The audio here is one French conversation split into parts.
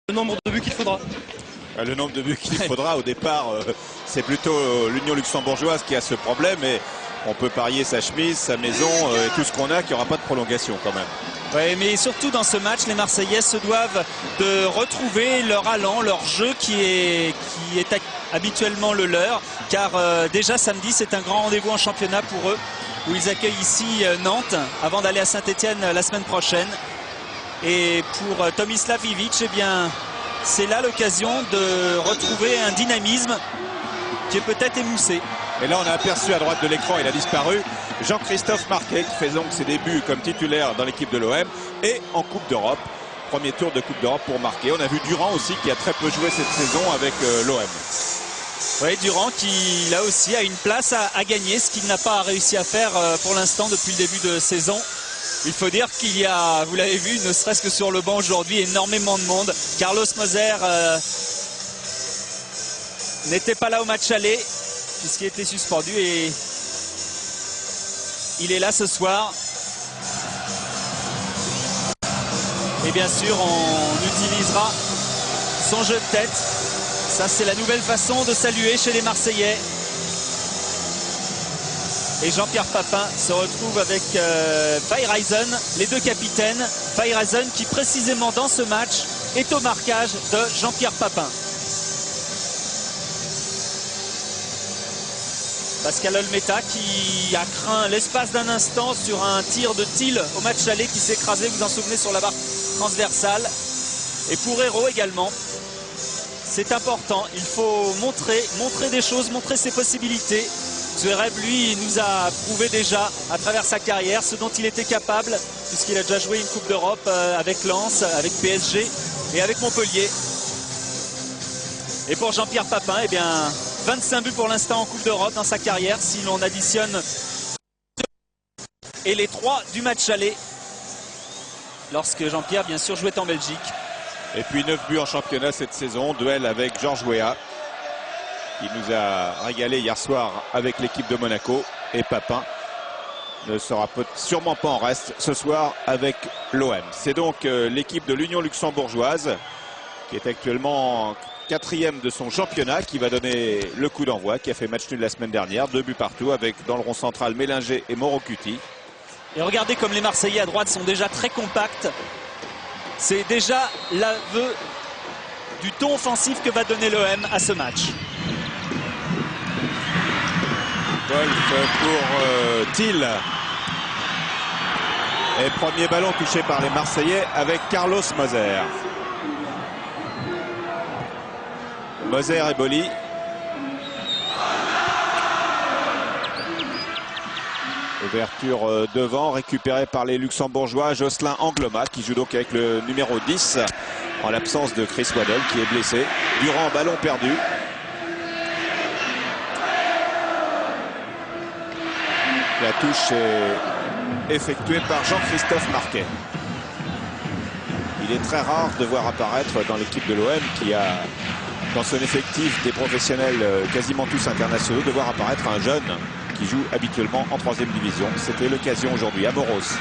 Le nombre de buts qu'il faudra. Le nombre de buts qu'il faudra, au départ, c'est plutôt l'Union luxembourgeoise qui a ce problème. Et on peut parier sa chemise, sa maison et tout ce qu'on a, qu'il n'y aura pas de prolongation quand même. Oui, mais surtout dans ce match, les Marseillais se doivent de retrouver leur allant, leur jeu qui est habituellement le leur. Car déjà samedi, c'est un grand rendez-vous en championnat pour eux, où ils accueillent ici Nantes avant d'aller à Saint-Etienne la semaine prochaine. Et pour Tomislav Ivic, eh bien, c'est là l'occasion de retrouver un dynamisme qui est peut-être émoussé. Et là, on a aperçu à droite de l'écran, il a disparu, Jean-Christophe Marquet, qui fait donc ses débuts comme titulaire dans l'équipe de l'OM et en Coupe d'Europe. Premier tour de Coupe d'Europe pour Marquet. On a vu Durand aussi, qui a très peu joué cette saison avec l'OM. Oui, Durand qui, là aussi, a une place à gagner, ce qu'il n'a pas réussi à faire pour l'instant depuis le début de saison. Il faut dire qu'il y a, vous l'avez vu, ne serait-ce que sur le banc aujourd'hui, énormément de monde. Carlos Moser n'était pas là au match aller, puisqu'il était suspendu, et il est là ce soir. Et bien sûr, on utilisera son jeu de tête. Ça, c'est la nouvelle façon de saluer chez les Marseillais. Et Jean-Pierre Papin se retrouve avec Feyereisen, les deux capitaines. Feyereisen qui précisément dans ce match est au marquage de Jean-Pierre Papin. Pascal Olmeta qui a craint l'espace d'un instant sur un tir de Thiel au match aller qui s'est écrasé, vous en souvenez, sur la barre transversale. Et pour Hérault également. C'est important, il faut montrer des choses, montrer ses possibilités. Zverev, lui, nous a prouvé déjà à travers sa carrière ce dont il était capable, puisqu'il a déjà joué une Coupe d'Europe avec Lens, avec PSG et avec Montpellier. Et pour Jean-Pierre Papin, eh bien, 25 buts pour l'instant en Coupe d'Europe dans sa carrière, si l'on additionne et les 3 du match aller, lorsque Jean-Pierre, bien sûr, jouait en Belgique. Et puis 9 buts en championnat cette saison, duel avec Georges Weah, qui nous a régalé hier soir avec l'équipe de Monaco. Et Papin ne sera sûrement pas en reste ce soir avec l'OM. C'est donc l'équipe de l'Union luxembourgeoise qui est actuellement 4e de son championnat qui va donner le coup d'envoi, qui a fait match nul la semaine dernière, 2 buts partout avec dans le rond central Mélinger et Morocuti. Et regardez comme les Marseillais à droite sont déjà très compacts. C'est déjà l'aveu du ton offensif que va donner l'OM à ce match. Wolf pour Thiel. Et premier ballon touché par les Marseillais avec Carlos Moser. Moser et Boli. Ouverture devant, récupérée par les Luxembourgeois. Jocelyn Angloma qui joue donc avec le numéro 10 en l'absence de Chris Waddle qui est blessé. Durand, ballon perdu. La touche est effectuée par Jean-Christophe Marquet. Il est très rare de voir apparaître dans l'équipe de l'OM qui a dans son effectif des professionnels quasiment tous internationaux, de voir apparaître un jeune qui joue habituellement en 3e division. C'était l'occasion aujourd'hui à Moros. Ce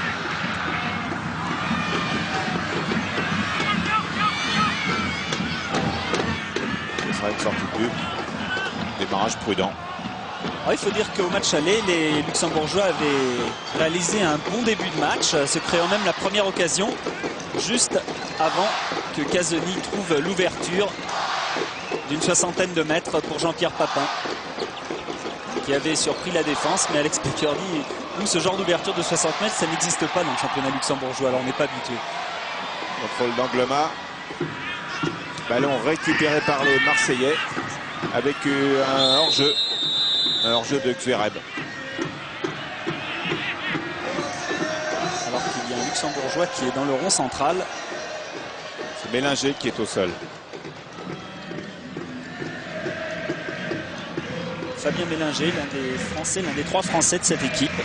sera une sortie de but. Démarrage prudent. Alors, il faut dire qu'au match aller, les Luxembourgeois avaient réalisé un bon début de match, se créant même la première occasion, juste avant que Casoni trouve l'ouverture d'une 60aine de mètres pour Jean-Pierre Papin, qui avait surpris la défense. Mais Alex Pecker dit, nous, ce genre d'ouverture de 60 mètres, ça n'existe pas dans le championnat luxembourgeois, alors on n'est pas habitué. Contrôle d'Angloma. Ballon récupéré par les Marseillais avec un hors-jeu. Un hors-jeu de Zverev. Alors qu'il y a un Luxembourgeois qui est dans le rond central. C'est Mélinger qui est au sol. Fabien Mélinger, l'un des Français, l'un des 3 Français de cette équipe.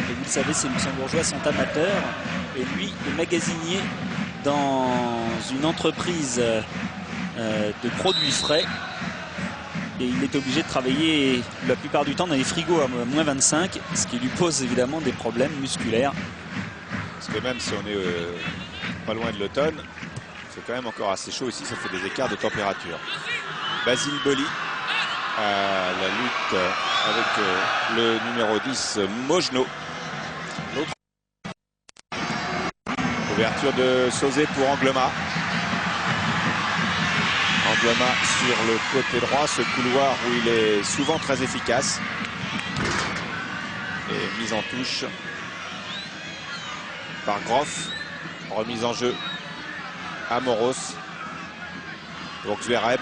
Et vous le savez, ces Luxembourgeois sont amateurs. Et lui est magasinier dans une entreprise de produits frais, et il est obligé de travailler la plupart du temps dans les frigos à moins 25, ce qui lui pose évidemment des problèmes musculaires. Parce que même si on est pas loin de l'automne, c'est quand même encore assez chaud ici, ça fait des écarts de température. Basile Boli à la lutte avec le numéro 10 Mojno. L'autre ouverture de Sauzé pour Angloma. Angloma sur le côté droit, ce couloir où il est souvent très efficace. Et mise en touche par Groff. Remise en jeu à Moros. Donc Zverev.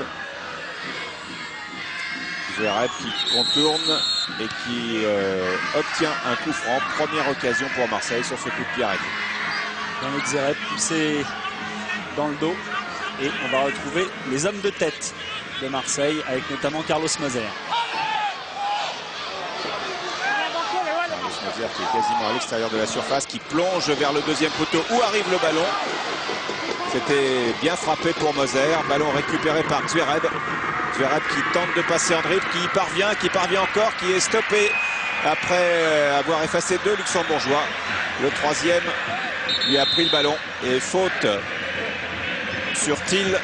Zverev qui contourne et qui obtient un coup franc. Première occasion pour Marseille sur ce coup de pied arrêté. Yannick Zverev poussé dans le dos. Et on va retrouver les hommes de tête de Marseille avec notamment Carlos Moser. Carlos Moser qui est quasiment à l'extérieur de la surface, qui plonge vers le deuxième poteau où arrive le ballon. C'était bien frappé pour Moser. Ballon récupéré par Zverev. Zverev qui tente de passer en dribble, qui parvient encore, qui est stoppé après avoir effacé deux luxembourgeois. Le troisième lui a pris le ballon et faute sur Thiel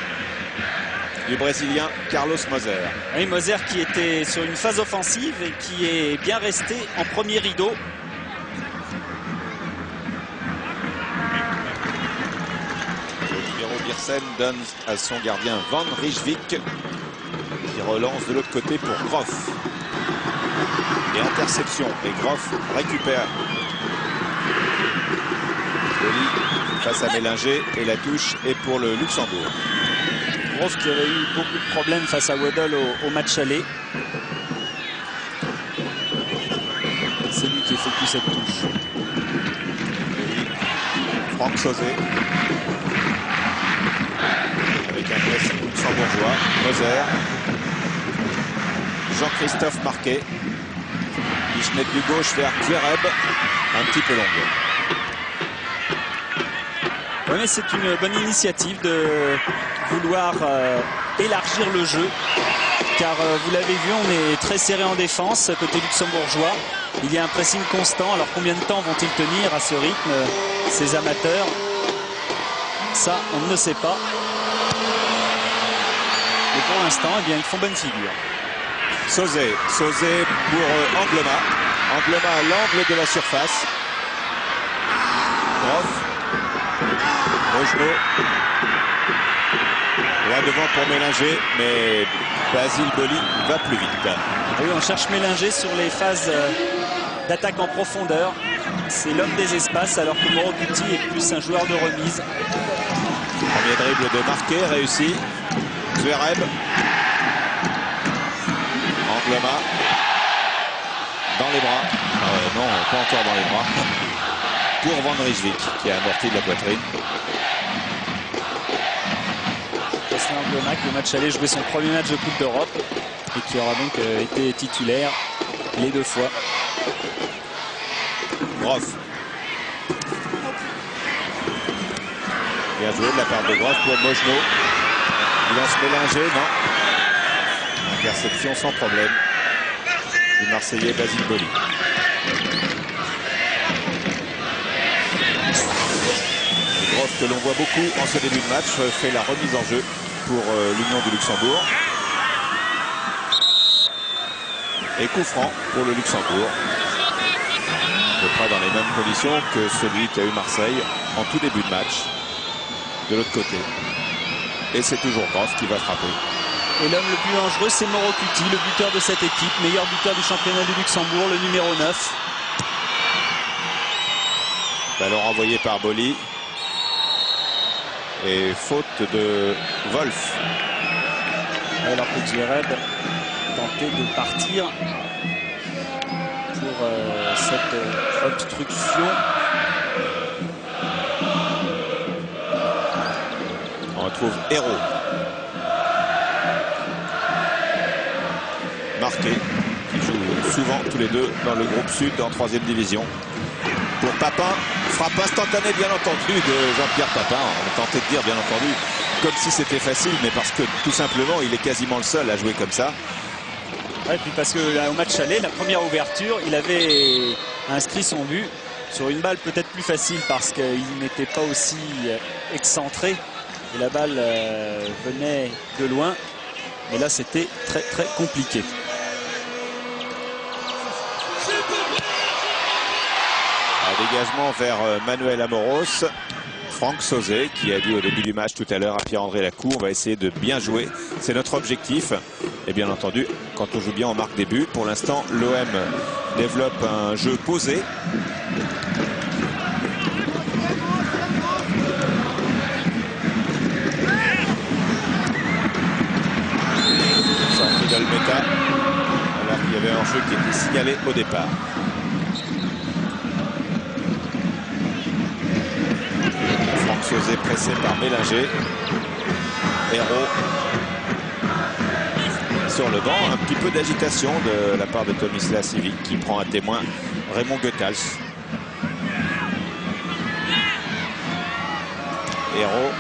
du Brésilien Carlos Moser. Oui, Moser qui était sur une phase offensive et qui est bien resté en premier rideau. Le numéro Biersen donne à son gardien Van Rijswijk qui relance de l'autre côté pour Groff. Et interception. Et Groff récupère. Boli face à Mélinger et la touche est pour le Luxembourg. Groff qui avait eu beaucoup de problèmes face à Waddle au match aller. C'est lui qui effectue cette touche. Franck Sauzé. Avec un press luxembourgeois. Moser. Jean-Christophe Marquet. Bichnet du gauche vers Zverev. Un petit peu longue. Oui, mais c'est une bonne initiative de vouloir élargir le jeu. Car vous l'avez vu, on est très serré en défense côté luxembourgeois. Il y a un pressing constant. Alors combien de temps vont-ils tenir à ce rythme, ces amateurs? Ça, on ne le sait pas. Mais pour l'instant, eh bien, ils font bonne figure. Sauzé pour Angloma. Angloma à l'angle de la surface. Groff. Mojno. Là devant pour Mélinger, mais Basile Boli va plus vite. Oui, on cherche Mélinger sur les phases d'attaque en profondeur. C'est l'homme des espaces, alors que Morocuti est plus un joueur de remise. Premier dribble de Marquet, réussi. Zverev. Angloma. Dans les bras. Non, pas encore dans les bras. Pour Van Rijswijk, qui a amorti de la poitrine. Angloma, qui au match aller jouer son premier match de Coupe d'Europe et qui aura donc été titulaire les deux fois. Groff. Bien joué de la part de Groff pour Mojno. Il lance Mélinger, non. Interception sans problème du Marseillais Basile Boli. Groff, que l'on voit beaucoup en ce début de match, fait la remise en jeu pour l'Union du Luxembourg. Et coup franc pour le Luxembourg. À peu près dans les mêmes conditions que celui qu'a eu Marseille en tout début de match. De l'autre côté. Et c'est toujours Groff qui va frapper. Et l'homme le plus dangereux, c'est Morocuti, le buteur de cette équipe. Meilleur buteur du championnat du Luxembourg, le numéro 9. Ballon renvoyé par Boli. Et faute de Wolf. Alors que Zverev tentait de partir pour cette obstruction. On retrouve Hérault. Marqué, qui joue souvent tous les deux dans le groupe Sud en 3e division. Pour Papin, frappe instantanée bien entendu de Jean-Pierre Papin. On tentait de dire bien entendu comme si c'était facile, mais parce que tout simplement il est quasiment le seul à jouer comme ça. Ouais, puis parce que là, au match aller, la première ouverture, il avait inscrit son but sur une balle peut-être plus facile parce qu'il n'était pas aussi excentré et la balle venait de loin. Mais là, c'était très très compliqué. Un dégagement vers Manuel Amoros. Franck Sauzet qui a dit au début du match tout à l'heure à Pierre-André Lacou, on va essayer de bien jouer. C'est notre objectif. Et bien entendu, quand on joue bien, on marque des buts. Pour l'instant, l'OM développe un jeu posé. Sortie d'Olmeta, alors qu'il y avait un jeu qui était signalé au départ. Franck Sauzet pressé par Mélinger. Hérault sur le banc, un petit peu d'agitation de la part de Tomislav Ivic qui prend à témoin Raymond Goethals. Hérault.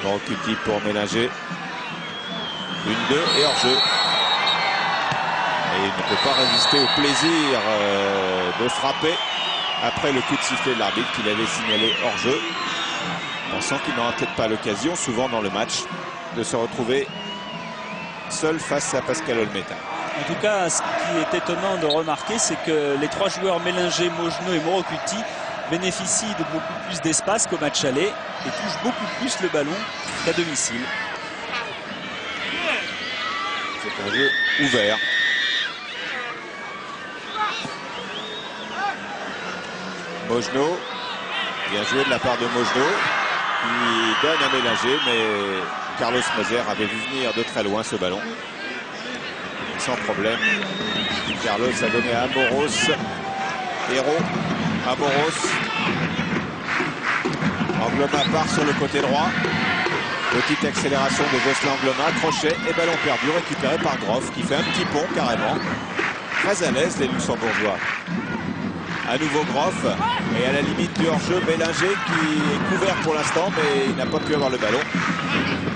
Rocuti pour Mélinger. 1-2 et hors-jeu. Et il ne peut pas résister au plaisir de frapper après le coup de sifflet de l'arbitre qu'il avait signalé hors-jeu. Pensant qu'il n'aura peut-être pas l'occasion, souvent dans le match, de se retrouver seul face à Pascal Olmeta. En tout cas, ce qui est étonnant de remarquer, c'est que les trois joueurs Mélinger, Mogenot et Morocuti bénéficient de beaucoup plus d'espace qu'au match aller et touchent beaucoup plus le ballon qu'à domicile. C'est un jeu ouvert. Mogenot, bien joué de la part de Mogenot, qui donne à Mélinger, mais Carlos Moser avait vu venir de très loin ce ballon. Sans problème. Carlos a donné à Amoros. Hérault, Amoros. Angloma part sur le côté droit. Petite accélération de Gosselin Angloma, crochet et ballon perdu, récupéré par Groff, qui fait un petit pont carrément. Très à l'aise les Luxembourgeois. À nouveau Groff, et à la limite du hors-jeu, Mélinger qui est couvert pour l'instant, mais il n'a pas pu avoir le ballon.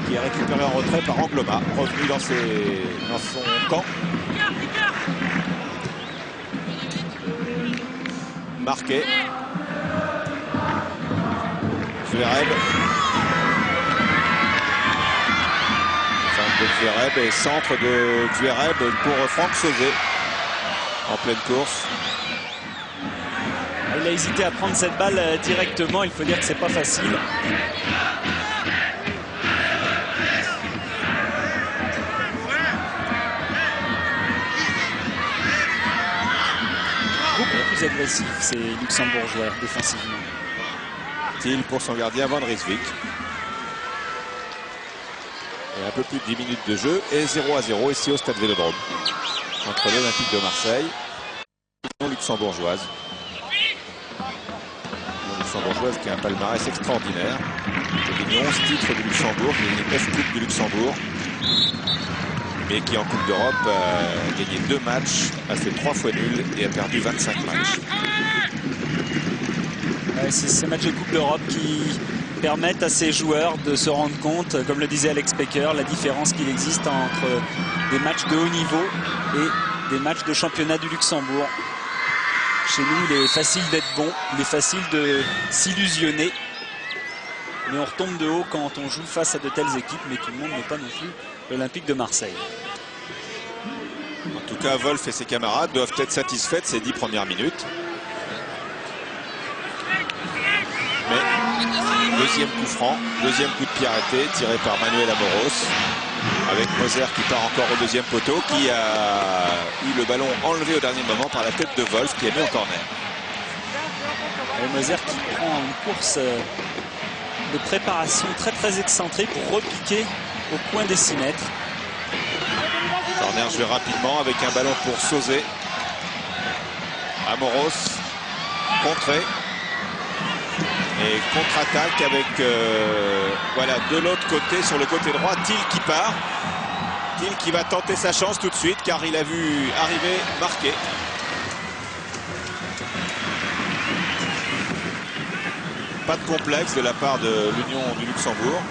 Qui est récupéré en retrait par Angloma, revenu dans son camp. Marqué. Zverev. Fin de Zverev et centre de Zverev pour Franck Sauzet. En pleine course. Il a hésité à prendre cette balle directement, il faut dire que c'est pas facile. Beaucoup plus agressif ces Luxembourgeois défensivement. Thiel pour son gardien Van Rijswijk. Et un peu plus de 10 minutes de jeu et 0-0 ici au Stade Vélodrome. Entre l'Olympique de Marseille et l'Union luxembourgeoise. Luxembourgeoise qui a un palmarès extraordinaire. C'est gagné 11 titres du Luxembourg, qui a gagné 9 coupes du Luxembourg. Mais qui en Coupe d'Europe a gagné 2 matchs, a fait 3 fois nul et a perdu 25 matchs. C'est ces matchs de Coupe d'Europe qui permettent à ces joueurs de se rendre compte, comme le disait Alex Pecker, la différence qu'il existe entre des matchs de haut niveau et des matchs de championnat du Luxembourg. Chez nous, il est facile d'être bon, il est facile de s'illusionner. Mais on retombe de haut quand on joue face à de telles équipes, mais tout le monde n'est pas non plus l'Olympique de Marseille. En tout cas, Wolf et ses camarades doivent être satisfaits de ces 10 premières minutes. Mais deuxième coup franc, deuxième coup de pied arrêté, tiré par Manuel Amoros. Avec Moser qui part encore au deuxième poteau, qui a eu le ballon enlevé au dernier moment par la tête de Wolf qui a mis au corner. Et Moser qui prend une course de préparation très très excentrée pour repiquer au coin des 6 mètres. Corner joué rapidement avec un ballon pour Sauzet. Amoros, contré. Et contre-attaque avec, voilà, de l'autre côté, sur le côté droit, Thiel qui part. Thiel qui va tenter sa chance tout de suite car il a vu arriver marqué. Pas de complexe de la part de l'Union du Luxembourg.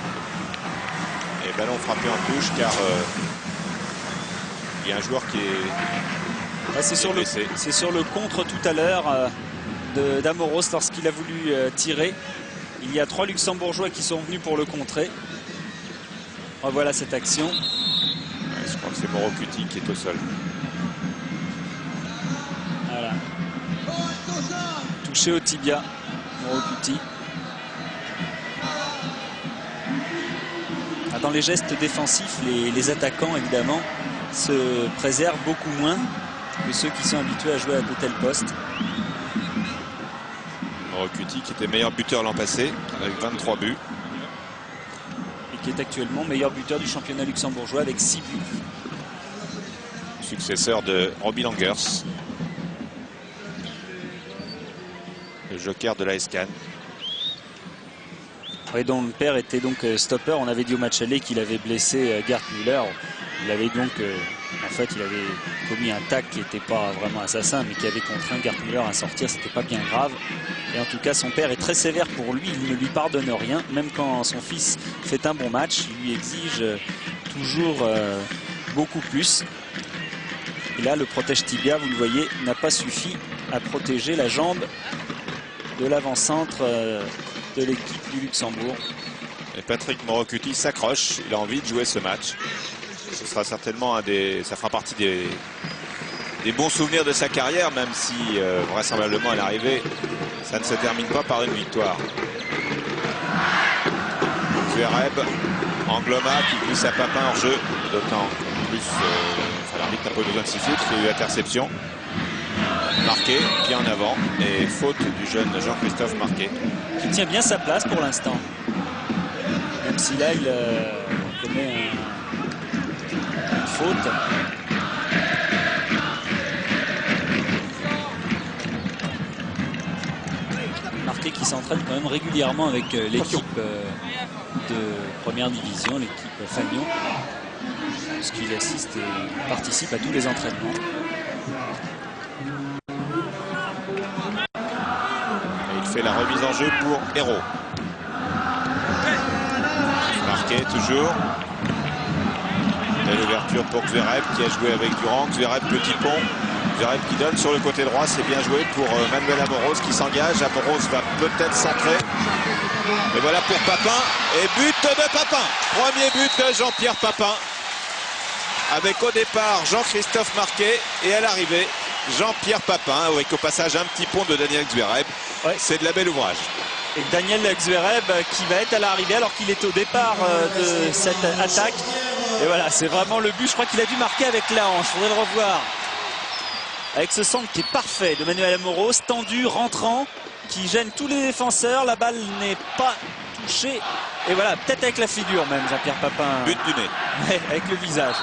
Et ballon frappé en touche car il y a un joueur qui est Ouais, c'est sur le contre tout à l'heure d'Amoros lorsqu'il a voulu tirer. Il y a 3 Luxembourgeois qui sont venus pour le contrer. Revoilà cette action. Ouais, je crois que c'est Morocuti qui est au sol. Voilà. Touché au tibia, Morocuti. Dans les gestes défensifs, les attaquants, évidemment, se préservent beaucoup moins que ceux qui sont habitués à jouer à de tels postes. Morocuti qui était meilleur buteur l'an passé, avec 23 buts. Et qui est actuellement meilleur buteur du championnat luxembourgeois avec 6 buts. Successeur de Robbie Langers, le joker de l'AS Cannes. Oui, dont le père était donc stopper. On avait dit au match aller qu'il avait blessé Gerd Müller. Il avait donc, en fait, il avait commis un tac qui n'était pas vraiment assassin, mais qui avait contraint Gerd Müller à sortir. C'était pas bien grave. Et en tout cas, son père est très sévère pour lui. Il ne lui pardonne rien, même quand son fils fait un bon match. Il lui exige toujours beaucoup plus. Et là, le protège tibia, vous le voyez, n'a pas suffi à protéger la jambe de l'avant-centre de l'équipe du Luxembourg. Et Patrick Morocuti s'accroche, il a envie de jouer ce match. Ce sera certainement ça fera partie des bons souvenirs de sa carrière, même si vraisemblablement à l'arrivée, ça ne se termine pas par une victoire. Zverev, Angloma qui glisse à Papin hors jeu, d'autant plus l'arbitre n'a pas besoin de siffler parce qu'il y a eu interception. Marqué, pied en avant et faute du jeune Jean-Christophe Marquet. Qui tient bien sa place pour l'instant. Même si là, il commet une faute. Marquet qui s'entraîne quand même régulièrement avec l'équipe de première division, l'équipe Fagnon. Puisqu'il assiste et participe à tous les entraînements. Fait la remise en jeu pour Hérault. Marqué toujours. Belle ouverture pour Zverev qui a joué avec Durand. Zverev petit pont. Zverev qui donne sur le côté droit. C'est bien joué pour Manuel Amoros qui s'engage. Amoros va peut-être centrer. Et voilà pour Papin. Et but de Papin. Premier but de Jean-Pierre Papin. Avec au départ Jean-Christophe Marquet et à l'arrivée Jean-Pierre Papin, avec au passage un petit pont de Daniel Zverev. Ouais. C'est de la belle ouvrage. Et Daniel Zverev qui va être à l'arrivée alors qu'il est au départ de cette attaque. Et voilà, c'est vraiment le but. Je crois qu'il a dû marquer avec la hanche. Il faudrait le revoir. Avec ce centre qui est parfait de Manuel Amoros, tendu, rentrant, qui gêne tous les défenseurs. La balle n'est pas touchée. Et voilà, peut-être avec la figure même, Jean-Pierre Papin. But du nez. Ouais, avec le visage.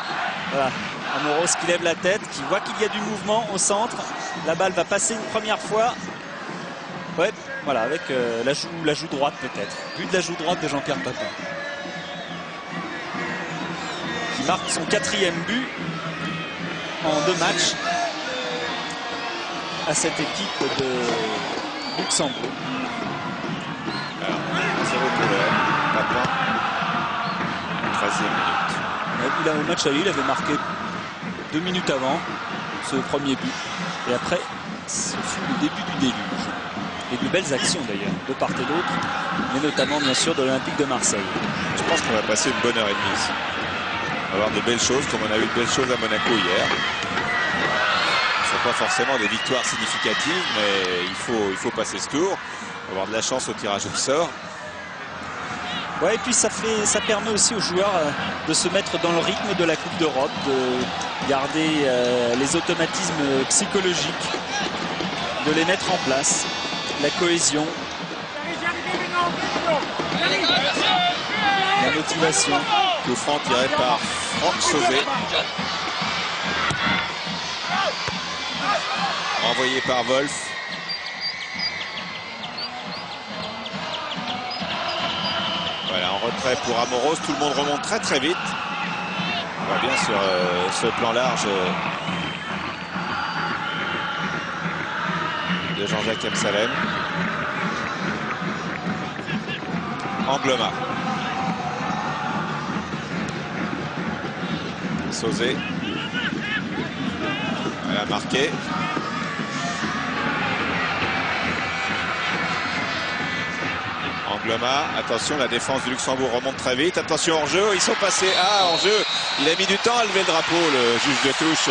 Voilà. Amoros qui lève la tête, qui voit qu'il y a du mouvement au centre. La balle va passer une première fois. Ouais, voilà, avec la joue droite peut-être. But de la joue droite de Jean-Pierre Papin. Qui marque son 4e but en 2 matchs à cette équipe de Luxembourg. Alors, 0 pour le Papin. 13e minute. Là, au match aller, il avait marqué 2 minutes avant ce premier but. Et après, ce fut le début du déluge. Et de belles actions d'ailleurs, de part et d'autre, mais notamment bien sûr de l'Olympique de Marseille. Je pense qu'on va passer une bonne heure et demie ici. On va avoir de belles choses, comme on a eu de belles choses à Monaco hier. Ce ne sont pas forcément des victoires significatives, mais il faut passer ce tour. On va avoir de la chance au tirage au sort. Ouais, et puis ça permet aussi aux joueurs de se mettre dans le rythme de la Coupe d'Europe, de garder les automatismes psychologiques, de les mettre en place, la cohésion, la motivation. Coup franc tiré par Franck Sauzet. Envoyé par Wolf. Voilà, en retrait pour Amoros. Tout le monde remonte très très vite. On voit bien sur ce plan large de Jean-Jacques Amsalem. Angloma. Sauzet. Voilà, marqué. Angloma, attention, la défense du Luxembourg remonte très vite. Attention, hors-jeu, ils sont passés. Ah, hors-jeu, il a mis du temps à lever le drapeau, le juge de touche.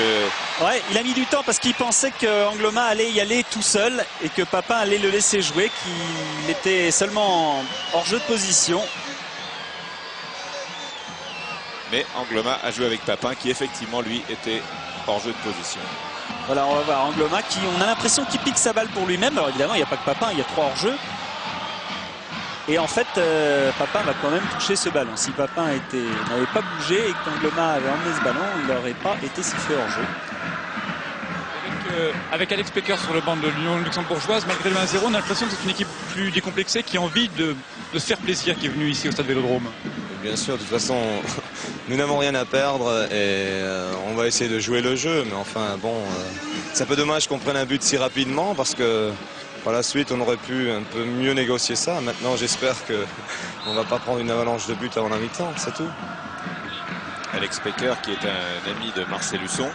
Ouais, il a mis du temps parce qu'il pensait que Angloma allait y aller tout seul et que Papin allait le laisser jouer, qu'il était seulement hors-jeu de position. Mais Angloma a joué avec Papin qui effectivement lui était hors-jeu de position. Voilà, on va voir Angloma qui, on a l'impression qu'il pique sa balle pour lui-même. Alors évidemment, il n'y a pas que Papin, il y a 3 hors-jeu. Et en fait, Papin va quand même toucher ce ballon. Si Papin n'avait pas bougé et qu'Angloma avait emmené ce ballon, il n'aurait pas été sifflé hors jeu. Avec Alex Pecker sur le banc de l'Union luxembourgeoise, malgré le 1-0, on a l'impression que c'est une équipe plus décomplexée qui a envie de se faire plaisir, qui est venue ici au Stade Vélodrome. Bien sûr, de toute façon, nous n'avons rien à perdre et on va essayer de jouer le jeu. Mais enfin, bon, c'est un peu dommage qu'on prenne un but si rapidement parce que par la suite, on aurait pu un peu mieux négocier ça. Maintenant, j'espère qu'on ne va pas prendre une avalanche de buts avant la mi-temps, c'est tout. Alex Pecker, qui est un ami de Marcel Husson,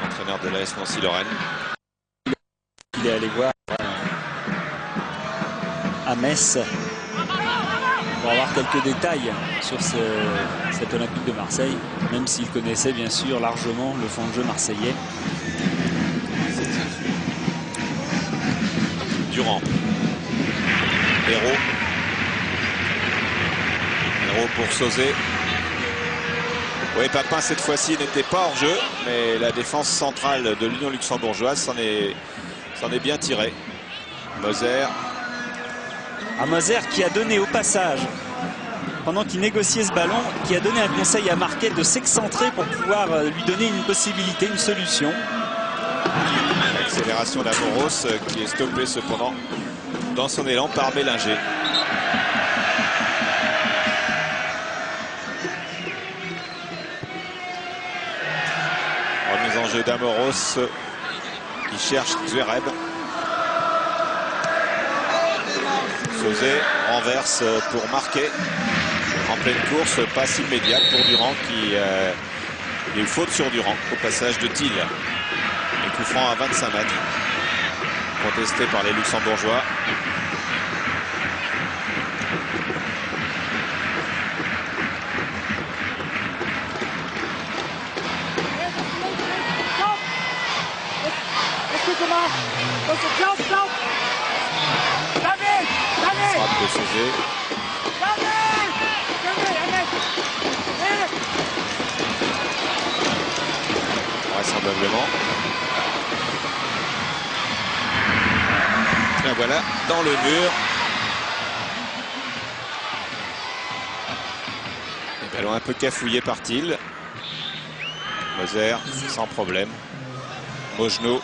entraîneur de l'AS Nancy-Lorraine. Il est allé voir à Metz pour avoir quelques détails sur cet Olympique de Marseille, même s'il connaissait bien sûr largement le fond de jeu marseillais. Durand. Hérault. Hérault pour Sauzet. Oui, Papin cette fois-ci n'était pas hors jeu, mais la défense centrale de l'Union luxembourgeoise s'en est bien tirée. Moser. À Moser qui a donné au passage, pendant qu'il négociait ce ballon, qui a donné un conseil à Marquet de s'excentrer pour pouvoir lui donner une possibilité, une solution. Accélération d'Amoros qui est stoppée cependant dans son élan par Bélinger. Remise en jeu d'Amoros qui cherche Zverev. Sauzet renverse pour marquer en pleine course, passe immédiate pour Durand qui il y a eu faute sur Durand au passage de Thiel. Et coup franc à 25 mètres contesté par les Luxembourgeois. Frappe de Sauzet. Vraisemblablement. Et voilà, dans le mur. Le ballon un peu cafouillé par Thiel. Moser, sans problème. Mojno.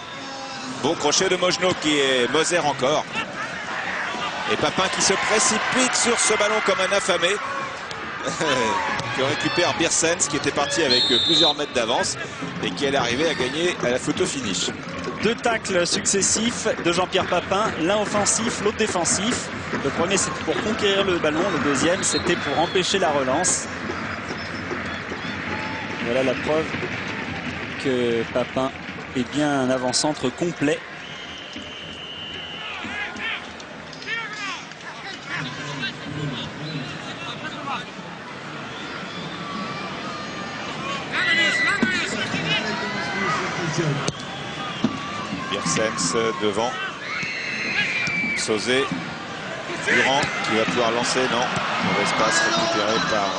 Bon crochet de Mojno qui est Moser encore. Et Papin qui se précipite sur ce ballon comme un affamé. Qui récupère Biersens qui était parti avec plusieurs mètres d'avance et qui allait arriver à gagner à la photo finish. 2 tacles successifs de Jean-Pierre Papin, l'un offensif, l'autre défensif. Le premier c'était pour conquérir le ballon, le deuxième c'était pour empêcher la relance. Voilà la preuve que Papin est bien un avant-centre complet. Biersens devant. Sauzet. Durand qui va pouvoir lancer. Non. Mauvaise passe récupérée par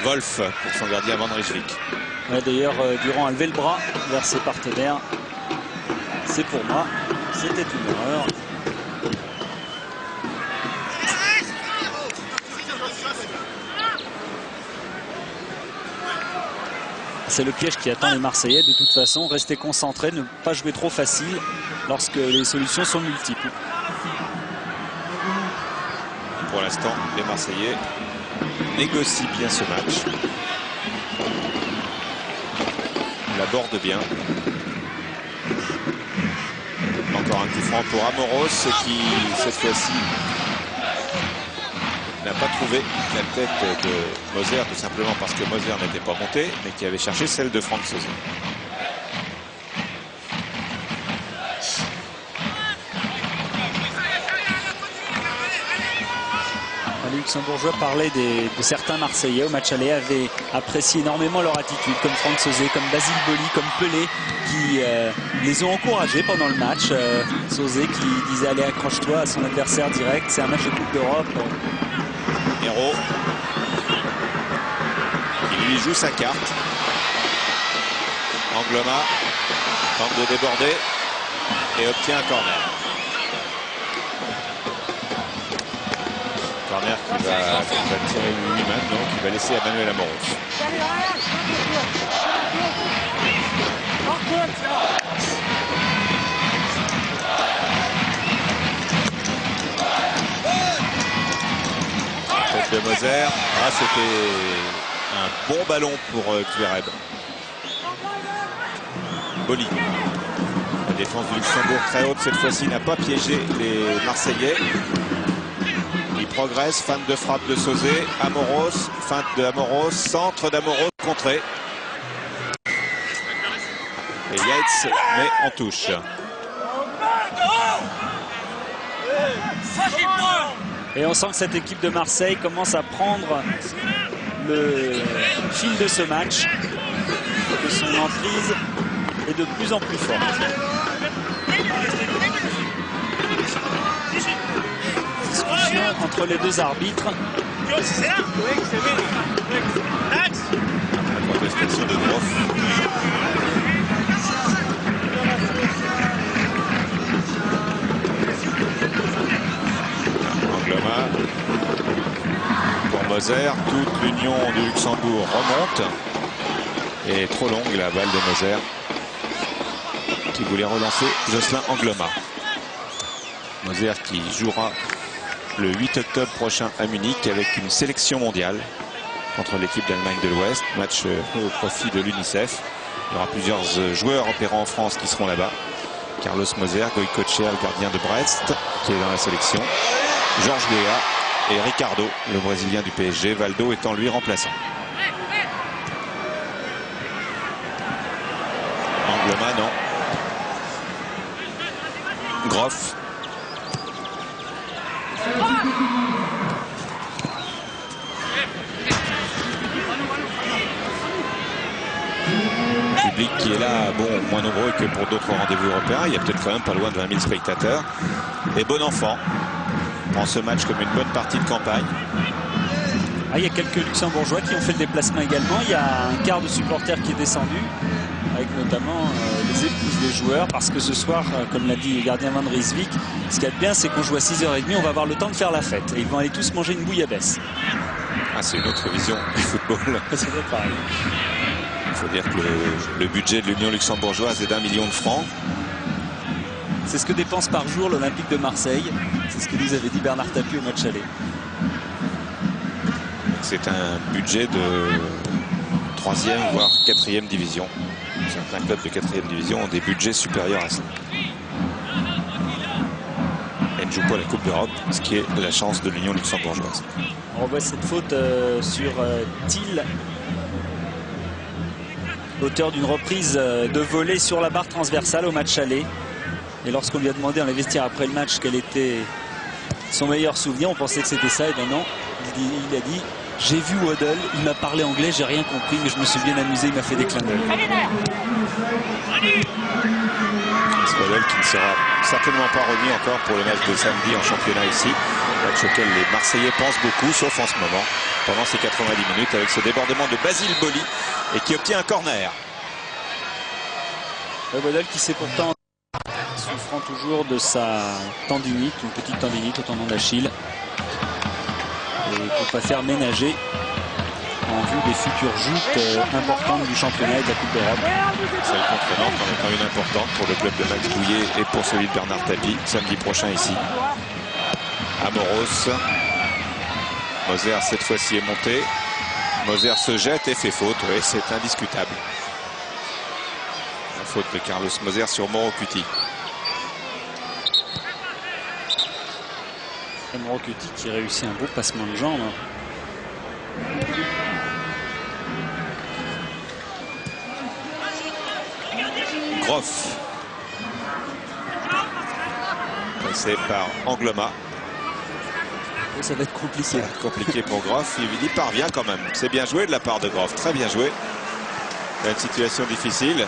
Wolf pour son gardien Van Rijswijk. Ouais, d'ailleurs, Durand a levé le bras vers ses partenaires. C'est pour moi. C'était une erreur. C'est le piège qui attend les Marseillais. De toute façon, rester concentré, ne pas jouer trop facile lorsque les solutions sont multiples. Pour l'instant, les Marseillais négocient bien ce match. L'aborde bien. Encore un coup franc pour Amoros qui, cette fois-ci, n'a pas trouvé la tête de Moser, tout simplement parce que Moser n'était pas monté, mais qui avait cherché celle de Franck Sauzet. Luxembourgeois parlaient de certains Marseillais au match aller, avaient apprécié énormément leur attitude, comme Franck Sauzet, comme Basile Boli, comme Pelé, qui les ont encouragés pendant le match. Sauzet qui disait allez, accroche-toi à son adversaire direct, c'est un match de Coupe d'Europe. Hérault qui lui joue sa carte. Angloma tente de déborder et obtient un corner. Corner qui va tirer lui maintenant, qui va laisser à Manuel Amoros. Tête de Moser. Ah, c'était un bon ballon pour Zverev. Boli. La défense du Luxembourg très haute cette fois-ci n'a pas piégé les Marseillais. Il progresse, feinte de frappe de Sauzet, Amoros, feinte de Amoros, centre d'Amoros contré. Et Yates met en touche. Et on sent que cette équipe de Marseille commence à prendre le fil de ce match, que son emprise est de plus en plus forte. Discussion entre les deux arbitres. La contestation de Groff. Angloma pour Moser. Toute l'union du Luxembourg remonte. Et trop longue la balle de Moser qui voulait relancer Jocelyn Angloma. Moser qui jouera le 8 octobre prochain à Munich avec une sélection mondiale contre l'équipe d'Allemagne de l'Ouest. Match au profit de l'UNICEF. Il y aura plusieurs joueurs opérant en France qui seront là-bas. Carlos Moser, Goycochea, le gardien de Brest, qui est dans la sélection. Georges Weah et Ricardo, le Brésilien du PSG. Valdo étant lui remplaçant. Angloma, non. Groff. Le public qui est là, bon, moins nombreux que pour d'autres rendez-vous européens. Il y a peut-être quand même pas loin de 20 000 spectateurs. Et bon enfant prend ce match comme une bonne partie de campagne. Ah, il y a quelques Luxembourgeois qui ont fait le déplacement également. Il y a un quart de supporters qui est descendu, avec notamment les épouses des joueurs, parce que ce soir, comme l'a dit le gardien Van Rijswijk, ce qu'il y a de bien, c'est qu'on joue à 6h30, on va avoir le temps de faire la fête. Et ils vont aller tous manger une bouillabaisse. Ah, c'est une autre vision du football. C'est pas pareil. Il faut dire que le budget de l'Union luxembourgeoise est d'1 million de francs. C'est ce que dépense par jour l'Olympique de Marseille. C'est ce que nous avait dit Bernard Tapie au match aller. C'est un budget de 3e voire 4e division. Certains clubs de 4e division ont des budgets supérieurs à ça. Elle ne joue pas la Coupe d'Europe, ce qui est la chance de l'Union luxembourgeoise. On revoit cette faute sur Thiel, auteur d'une reprise de volée sur la barre transversale au match aller. Et lorsqu'on lui a demandé dans les vestiaires après le match quel était son meilleur souvenir, on pensait que c'était ça. Et ben non, il a dit j'ai vu Waddle, il m'a parlé anglais, j'ai rien compris, mais je me suis bien amusé, il m'a fait des clins d'œil. Waddle qui ne sera certainement pas remis encore pour le match de samedi en championnat ici. Match auquel les Marseillais pensent beaucoup, sauf en ce moment, pendant ces 90 minutes, avec ce débordement de Basile Boli et qui obtient un corner. Waddle qui s'est pourtant souffrant toujours de sa tendinite, une petite tendinite au tendon d'Achille. Et qu'on préfère ménager en vue des futures joutes importantes du championnat et de la Coupe d'Europe. Celle contre Nantes en étant une importante pour le club de Max Bouillet et pour celui de Bernard Tapie samedi prochain ici. Amoros. Moser cette fois-ci est monté. Moser se jette et fait faute. Oui, c'est indiscutable. La faute de Carlos Moser sur Morocuti. Morocuti qui réussit un beau passement de jambe. Groff. Passé par Angloma. Ça va être compliqué. Compliqué pour Groff. Il y parvient quand même. C'est bien joué de la part de Groff. Très bien joué. Une situation difficile.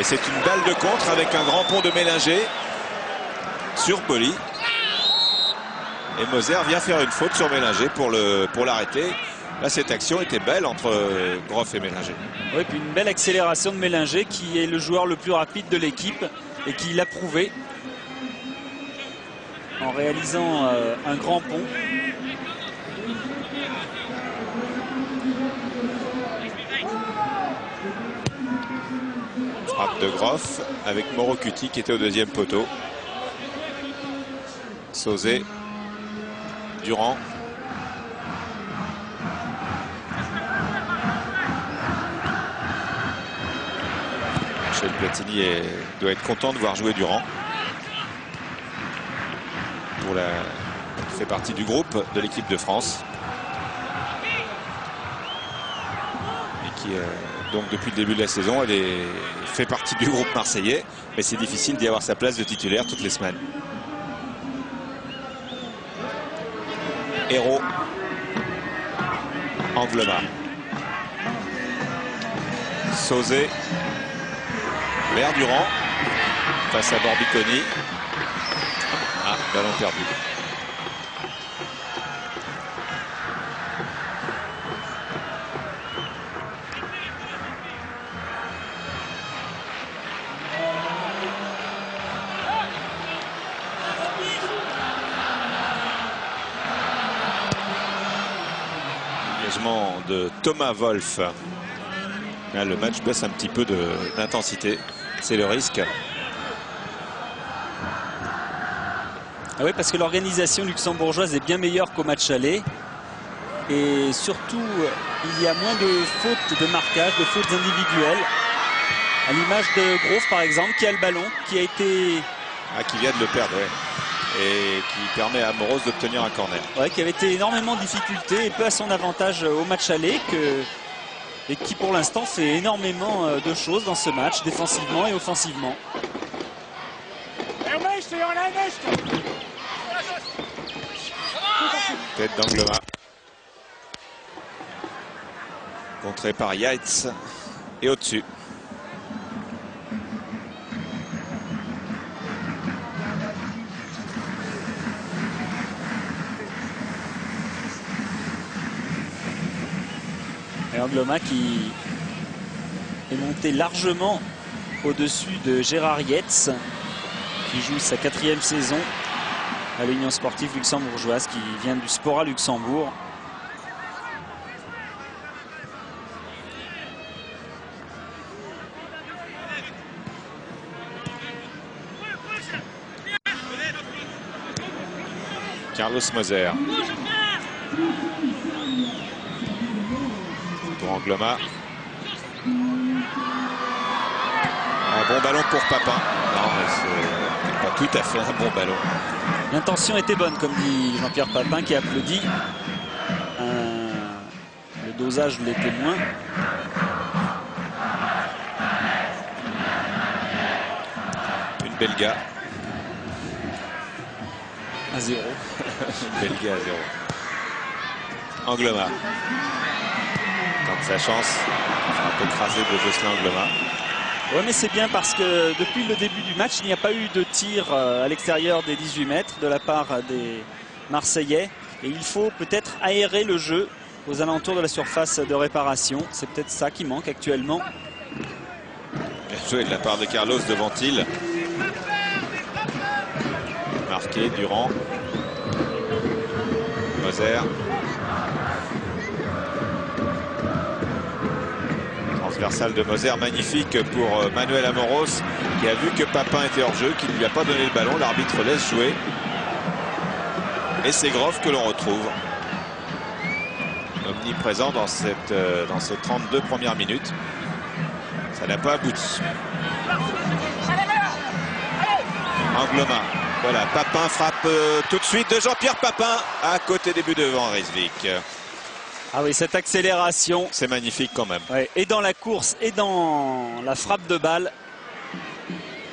Et c'est une balle de contre avec un grand pont de Mélinger sur Poli. Et Moser vient faire une faute sur Mélinger pour l'arrêter. Là, cette action était belle entre Groff et Mélinger. Oui, puis une belle accélération de Mélinger qui est le joueur le plus rapide de l'équipe et qui l'a prouvé en réalisant un grand pont. Frappe de Groff avec Morocuti qui était au deuxième poteau. Sauzet, Durand. Michel Platini doit être content de voir jouer Durand. Il fait partie du groupe de l'équipe de France. Et qui, donc depuis le début de la saison, fait partie du groupe marseillais. Mais c'est difficile d'y avoir sa place de titulaire toutes les semaines. Hérault. Anglema. Sauzet. Vers Durand. Face à Borbiconi. Ah, ballon perdu. Engagement de Thomas Wolf. Là, le match baisse un petit peu d'intensité. C'est le risque. Ah oui, parce que l'organisation luxembourgeoise est bien meilleure qu'au match aller. Et surtout, il y a moins de fautes de marquage, de fautes individuelles. À l'image de Groff, par exemple, qui a le ballon, qui a été... Ah, qui vient de le perdre, ouais. Et qui permet à Moros d'obtenir un corner. Ouais, qui avait été énormément en difficulté et peu à son avantage au match aller. Et qui, pour l'instant, fait énormément de choses dans ce match, défensivement et offensivement. Tête d'Anglema. Contré par Yates. Et au-dessus. Et Anglema qui est monté largement au-dessus de Gérard Yates, qui joue sa 4e saison à l'Union sportive luxembourgeoise, qui vient du Spora Luxembourg. Carlos Moser. Pour Anglema. Un bon ballon pour Papin. Non, mais c'est pas tout à fait un bon ballon. L'intention était bonne, comme dit Jean-Pierre Papin, qui applaudit. Le dosage l'était moins. Une Belga. À 0. Belga à 0. Anglema. Tente sa chance. Un peu écrasé de Jocelyn Anglema. Oui, mais c'est bien parce que depuis le début du match, il n'y a pas eu de tir à l'extérieur des 18 mètres de la part des Marseillais. Et il faut peut-être aérer le jeu aux alentours de la surface de réparation. C'est peut-être ça qui manque actuellement. Bien joué de la part de Carlos devant il. Marqué, Durand. Moser. Transversale de Moser, magnifique pour Manuel Amoros, qui a vu que Papin était hors jeu, qui ne lui a pas donné le ballon. L'arbitre laisse jouer. Et c'est Groff que l'on retrouve. Omniprésent dans ces 32 premières minutes. Ça n'a pas abouti. Anglema. Voilà, Papin frappe tout de suite de Jean-Pierre Papin à côté des buts de Van Rijswijk. Ah oui, cette accélération. C'est magnifique quand même. Ouais, et dans la course et dans la frappe de balle.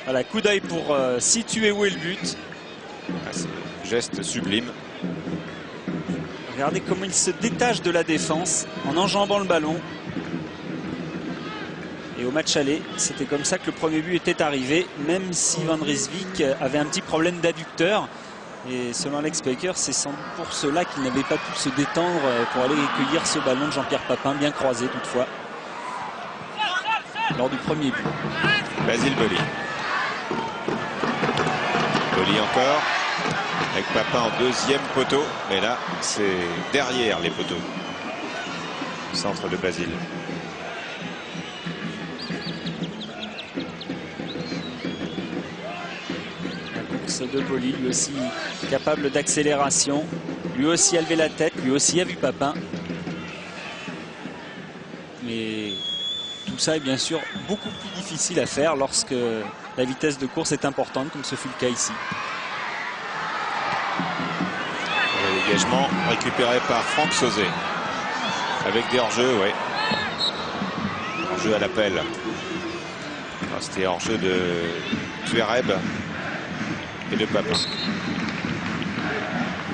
Voilà, coup d'œil pour situer où est le but. Ah, c'est un geste sublime. Regardez comment il se détache de la défense en enjambant le ballon. Et au match aller, c'était comme ça que le premier but était arrivé, même si Van Rijswijk avait un petit problème d'adducteur. Et selon Alex Baker, c'est sans doute pour cela qu'il n'avait pas pu se détendre pour aller cueillir ce ballon de Jean-Pierre Papin, bien croisé toutefois, lors du premier but. Basile Boli. Boli encore, avec Papin en deuxième poteau. Mais là, c'est derrière les poteaux. Centre de Basile. De Boli, lui aussi capable d'accélération, lui aussi a levé la tête, lui aussi a vu Papin. Mais tout ça est bien sûr beaucoup plus difficile à faire lorsque la vitesse de course est importante, comme ce fut le cas ici. Le dégagement récupéré par Franck Sauzet. Avec des hors-jeux, oui. Hors-jeu à l'appel. C'était hors-jeu de Tuareb et de Papin.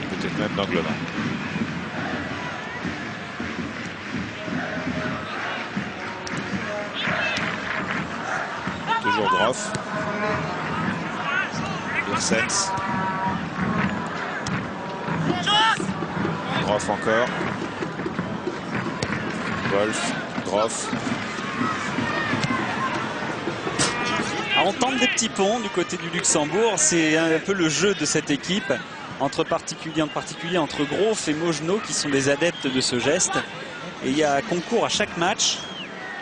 Peut-être même d'Angleman. Toujours Groff. Ursens. Groff encore. Wolf. Groff. On tente des petits ponts du côté du Luxembourg. C'est un peu le jeu de cette équipe, en particulier entre Groff et Mogenot, qui sont des adeptes de ce geste. Et il y a concours à chaque match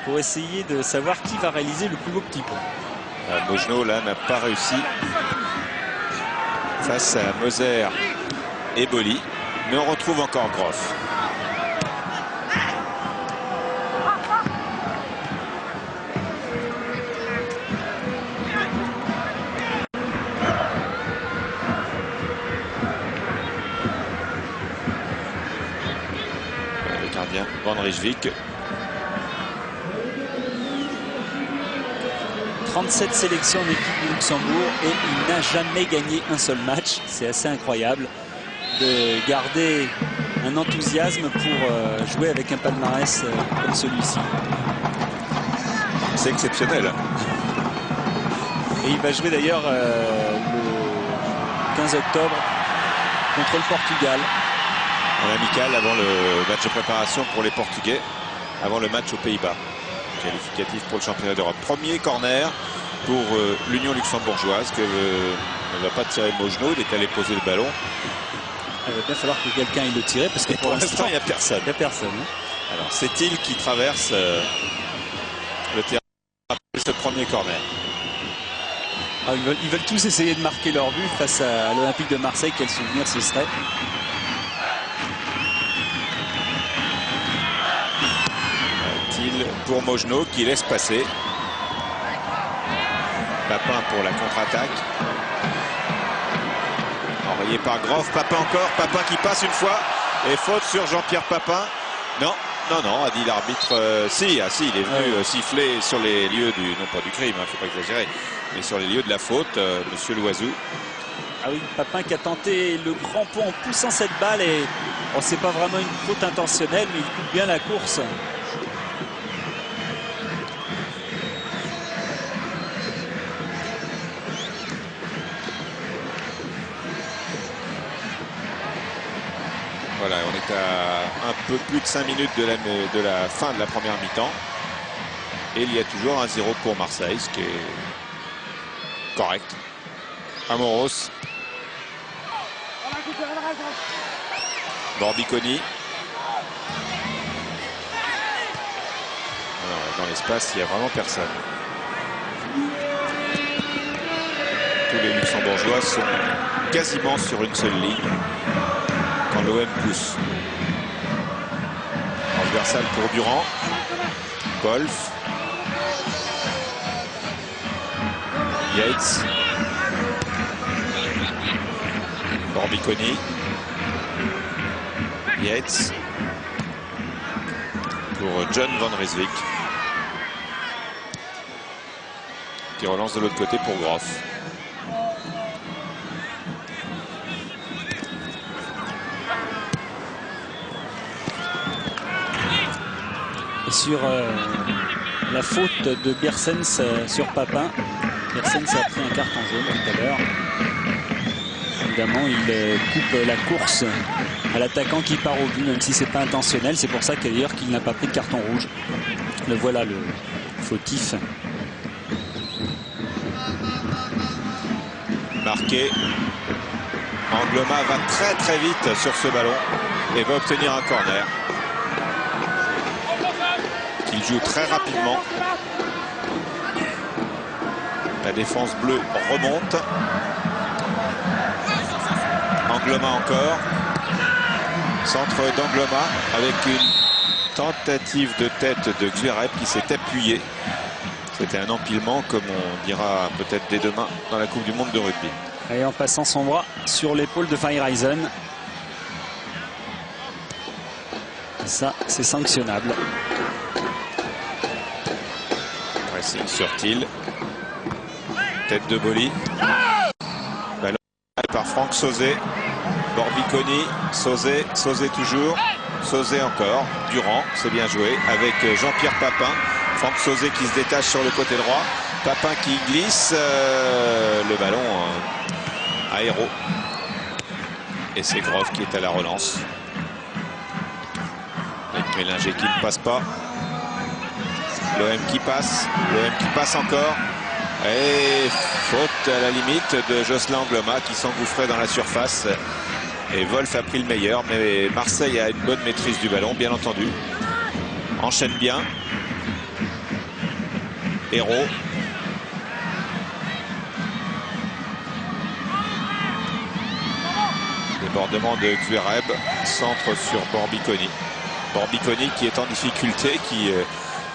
pour essayer de savoir qui va réaliser le plus beau petit pont. Mogenot là n'a pas réussi face à Moser et Boli, mais on retrouve encore Groff. Van Rijswijk. 37 sélections en équipe du Luxembourg et il n'a jamais gagné un seul match. C'est assez incroyable de garder un enthousiasme pour jouer avec un palmarès comme celui-ci. C'est exceptionnel. Et il va jouer d'ailleurs le 15 octobre contre le Portugal. En amical avant le match de préparation pour les Portugais, avant le match aux Pays-Bas. Qualificatif pour le championnat d'Europe. Premier corner pour l'Union luxembourgeoise que ne va pas tirer Mogenot. Il est allé poser le ballon. Il va bien falloir que quelqu'un aille le tirer parce que pour l'instant il n'y a personne. Il n'y a personne. Alors c'est il qui traverse le terrain après ce premier corner. Ah, ils veulent tous essayer de marquer leur but face à l'Olympique de Marseille. Quel souvenir ce serait. Pour Mogenot qui laisse passer. Papin pour la contre-attaque. Envoyé par Groff. Papin encore. Papin qui passe une fois. Et faute sur Jean-Pierre Papin. Non, a dit l'arbitre. Si, il est venu siffler sur les lieux du, non pas du crime, faut pas exagérer, mais sur les lieux de la faute, monsieur Loiseau. Ah oui, Papin qui a tenté le grand pont en poussant cette balle et bon, c'est pas vraiment une faute intentionnelle, mais il coupe bien la course. Voilà, on est à un peu plus de 5 minutes de la fin de la première mi-temps. Et il y a toujours un 0 pour Marseille, ce qui est correct. Amoros. Borbiconi. Dans l'espace, il n'y a vraiment personne. Tous les Luxembourgeois sont quasiment sur une seule ligne. Quand l'OM pousse. Transversal pour Durand. Wolf. Yates. Borbiconi. Yates. Pour John Van Rijswijk. Qui relance de l'autre côté pour Groff. sur la faute de Biersens sur Papin. Biersens a pris un carton jaune tout à l'heure. Évidemment, il coupe la course à l'attaquant qui part au but, même si c'est pas intentionnel. C'est pour ça d'ailleurs qu'il n'a pas pris de carton rouge. Le voilà, le fautif. Marqué. Angloma va très très vite sur ce ballon et va obtenir un corner. Il joue très rapidement. La défense bleue remonte. Angloma encore. Centre d'Angloma avec une tentative de tête de Xvereb qui s'est appuyé. C'était un empilement, comme on dira peut-être dès demain dans la Coupe du Monde de rugby. Et en passant son bras sur l'épaule de Feyereisen. Ça, c'est sanctionnable. Pressing sur Thiel. Tête de Boli. Ballon par Franck Sauzet. Borbiconi. Sauzet. Sauzet toujours. Sauzet encore. Durand. C'est bien joué. Avec Jean-Pierre Papin. Franck Sauzet qui se détache sur le côté droit. Papin qui glisse. Le ballon aéro. Et c'est Groff qui est à la relance. Avec Mélinger qui ne passe pas. L'OM qui passe. L'OM qui passe encore. Et faute à la limite de Jocelyn Angloma qui s'engouffrait dans la surface. Et Wolf a pris le meilleur. Mais Marseille a une bonne maîtrise du ballon, bien entendu. Enchaîne bien. Hérault. Débordement de Xvereb. Centre sur Borbiconi. Borbiconi qui est en difficulté, qui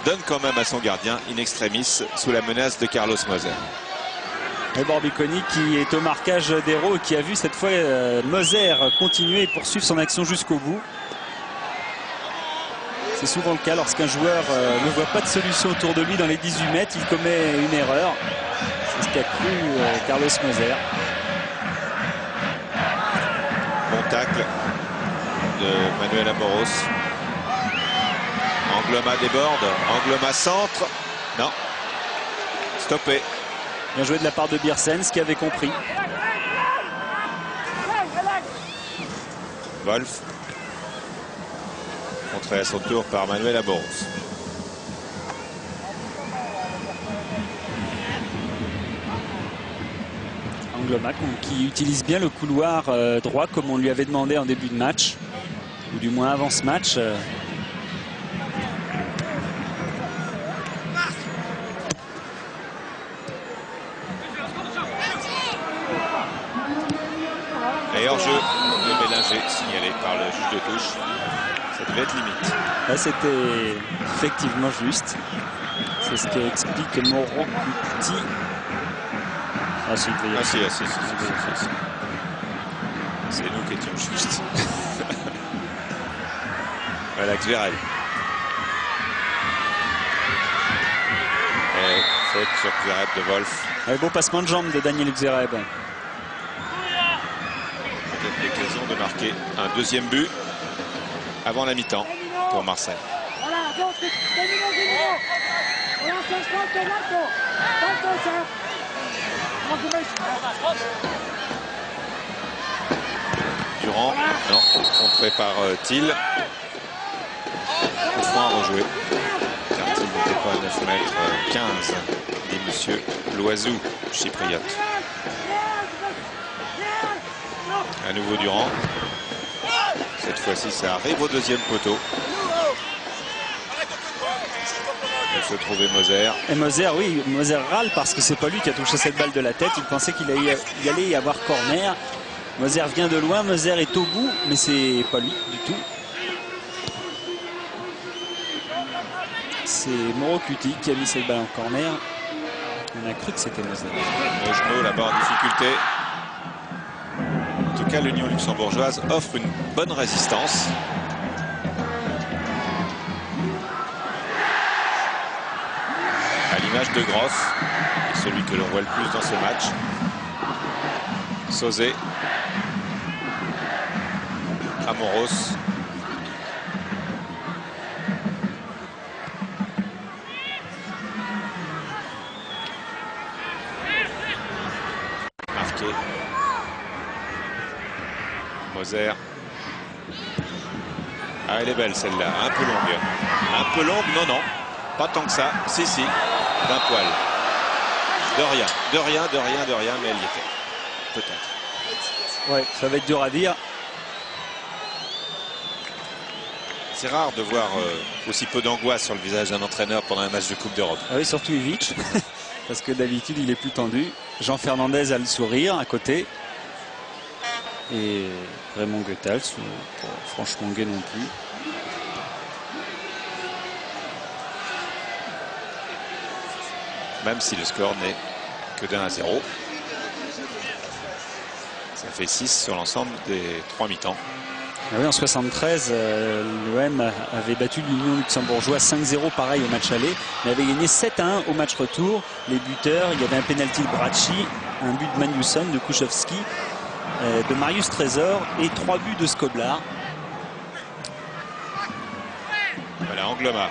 donne quand même à son gardien in extremis sous la menace de Carlos Moser. Et Borbiconi qui est au marquage d'Hérault et qui a vu cette fois Moser continuer et poursuivre son action jusqu'au bout. C'est souvent le cas lorsqu'un joueur ne voit pas de solution autour de lui dans les 18 mètres, il commet une erreur. C'est ce qu'a cru Carlos Moser. Bon tacle de Manuel Amoros. Angloma déborde. Angloma centre. Non. Stoppé. Bien joué de la part de Biersens qui avait compris. Wolf. Contré à son tour par Manuel Amoros. Angloma qui utilise bien le couloir droit comme on lui avait demandé en début de match. Ou du moins avant ce match. Et hors-jeu de Mélinger signalé par le juge de touche. Ça devait être limite. Là, c'était effectivement juste. C'est ce qu'explique Mauro Cuti. Ah si, il devait y avoir. Si. C'est nous qui étions justes. Voilà, Xvereb. Et faute sur Xvereb de Wolf. Un beau passement de jambe de Daniel Xvereb. Peut-être l'occasion de marquer un deuxième but avant la mi-temps pour Marseille. Durand, non, contré par Thiel. Coup franc à rejouer. Car Thiel n'était pas à 9 mètres 15, dit monsieur Loiseau, chypriote. À nouveau Durand. Cette fois-ci, ça arrive au deuxième poteau. Il se trouvait Moser. Et Moser, oui, Moser râle parce que c'est pas lui qui a touché cette balle de la tête. Il pensait qu'il allait y avoir corner. Moser vient de loin, Moser est au bout, mais c'est pas lui du tout. C'est Mauro Cuti qui a mis cette balle en corner. On a cru que c'était Moser. Mojno là-bas en difficulté. En tout cas, l'Union luxembourgeoise offre une bonne résistance. À l'image de Groff, celui que l'on voit le plus dans ce match. Sauzet. Amoros. Moser. Ah, elle est belle celle-là, un peu longue. Un peu longue, non, non. Pas tant que ça. Si, si, d'un poil. De rien, de rien, de rien, de rien, mais elle y était. Peut-être. Ouais, ça va être dur à dire. C'est rare de voir aussi peu d'angoisse sur le visage d'un entraîneur pendant un match de Coupe d'Europe. Ah oui, surtout Ivic, parce que d'habitude il est plus tendu. Jean Fernandez a le sourire à côté. Et Raymond Goethals, franchement gai non plus. Même si le score n'est que d'1-0. Ça fait 6 sur l'ensemble des 3 mi-temps. Ah oui, en 73, l'OM avait battu l'Union luxembourgeoise 5-0 pareil au match aller, mais avait gagné 7-1 au match retour. Les buteurs, il y avait un pénalty de Bracci, un but de Magnusson, de Kuszewski, de Marius Trésor et 3 buts de Skoblar. Voilà, Angloma.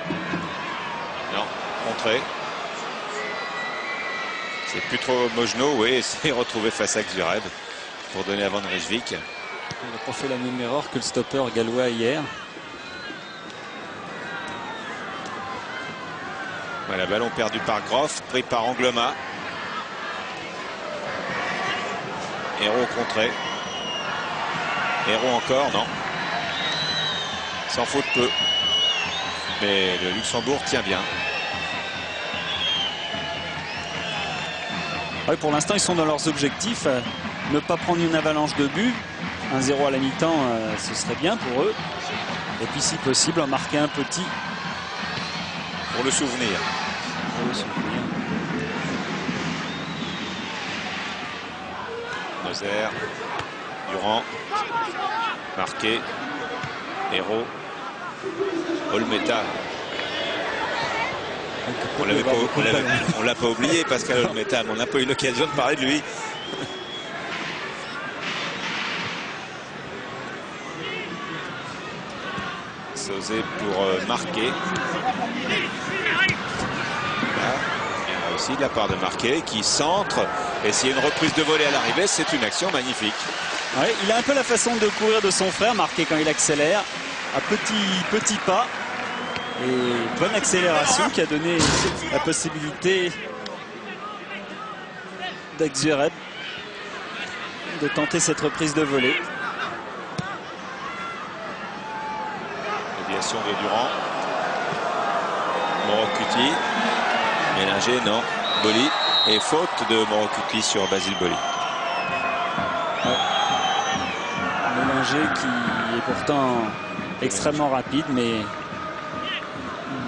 Non, contré. C'est plus trop Mojno, oui, c'est retrouvé face à Xureb pour donner à Van Rijswijk. Il n'a pas fait la même erreur que le stopper gallois hier. Voilà, ballon perdu par Groff, pris par Angloma. Hérault contré. Hérault encore, non. Sans faute peu. Mais le Luxembourg tient bien. Ouais, pour l'instant, ils sont dans leurs objectifs. Ne pas prendre une avalanche de buts. 1-0 à la mi-temps, ce serait bien pour eux. Et puis, si possible, en marquer un petit. Pour le souvenir. Pour le souvenir. Moser. Durand. Marqué. Hérault. Olmeta. On l'a pas oublié, Pascal Olmeta, mais on n'a pas eu l'occasion de parler de lui. Sauzé pour marquer. Là aussi de la part de Marquet qui centre. Et s'il y a une reprise de volée à l'arrivée, c'est une action magnifique. Ouais, il a un peu la façon de courir de son frère, Marquet quand il accélère. À petit pas. Et bonne accélération qui a donné la possibilité d'Axureb de tenter cette reprise de volée. Déviation de Durand. Morocuti. Mélangé, non. Boli. Et faute de Morocuti sur Basile Boli. Ouais. Mélangé qui est pourtant extrêmement rapide, mais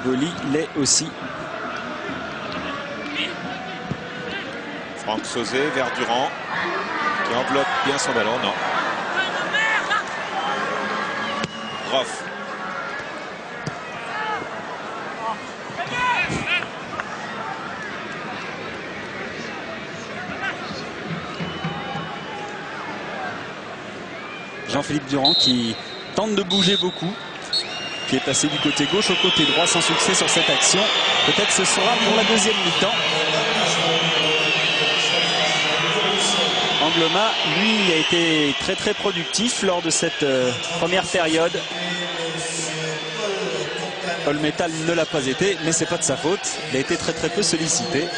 Boli l'est aussi. Franck Sauzé vers Durand qui enveloppe bien son ballon, non. Groff. Jean-Philippe Durand qui tente de bouger beaucoup, qui est passé du côté gauche au côté droit sans succès sur cette action. Peut-être ce sera pour la deuxième mi-temps. Angloma, lui, a été très productif lors de cette première période. Olmeta ne l'a pas été, mais c'est pas de sa faute. Il a été très peu sollicité.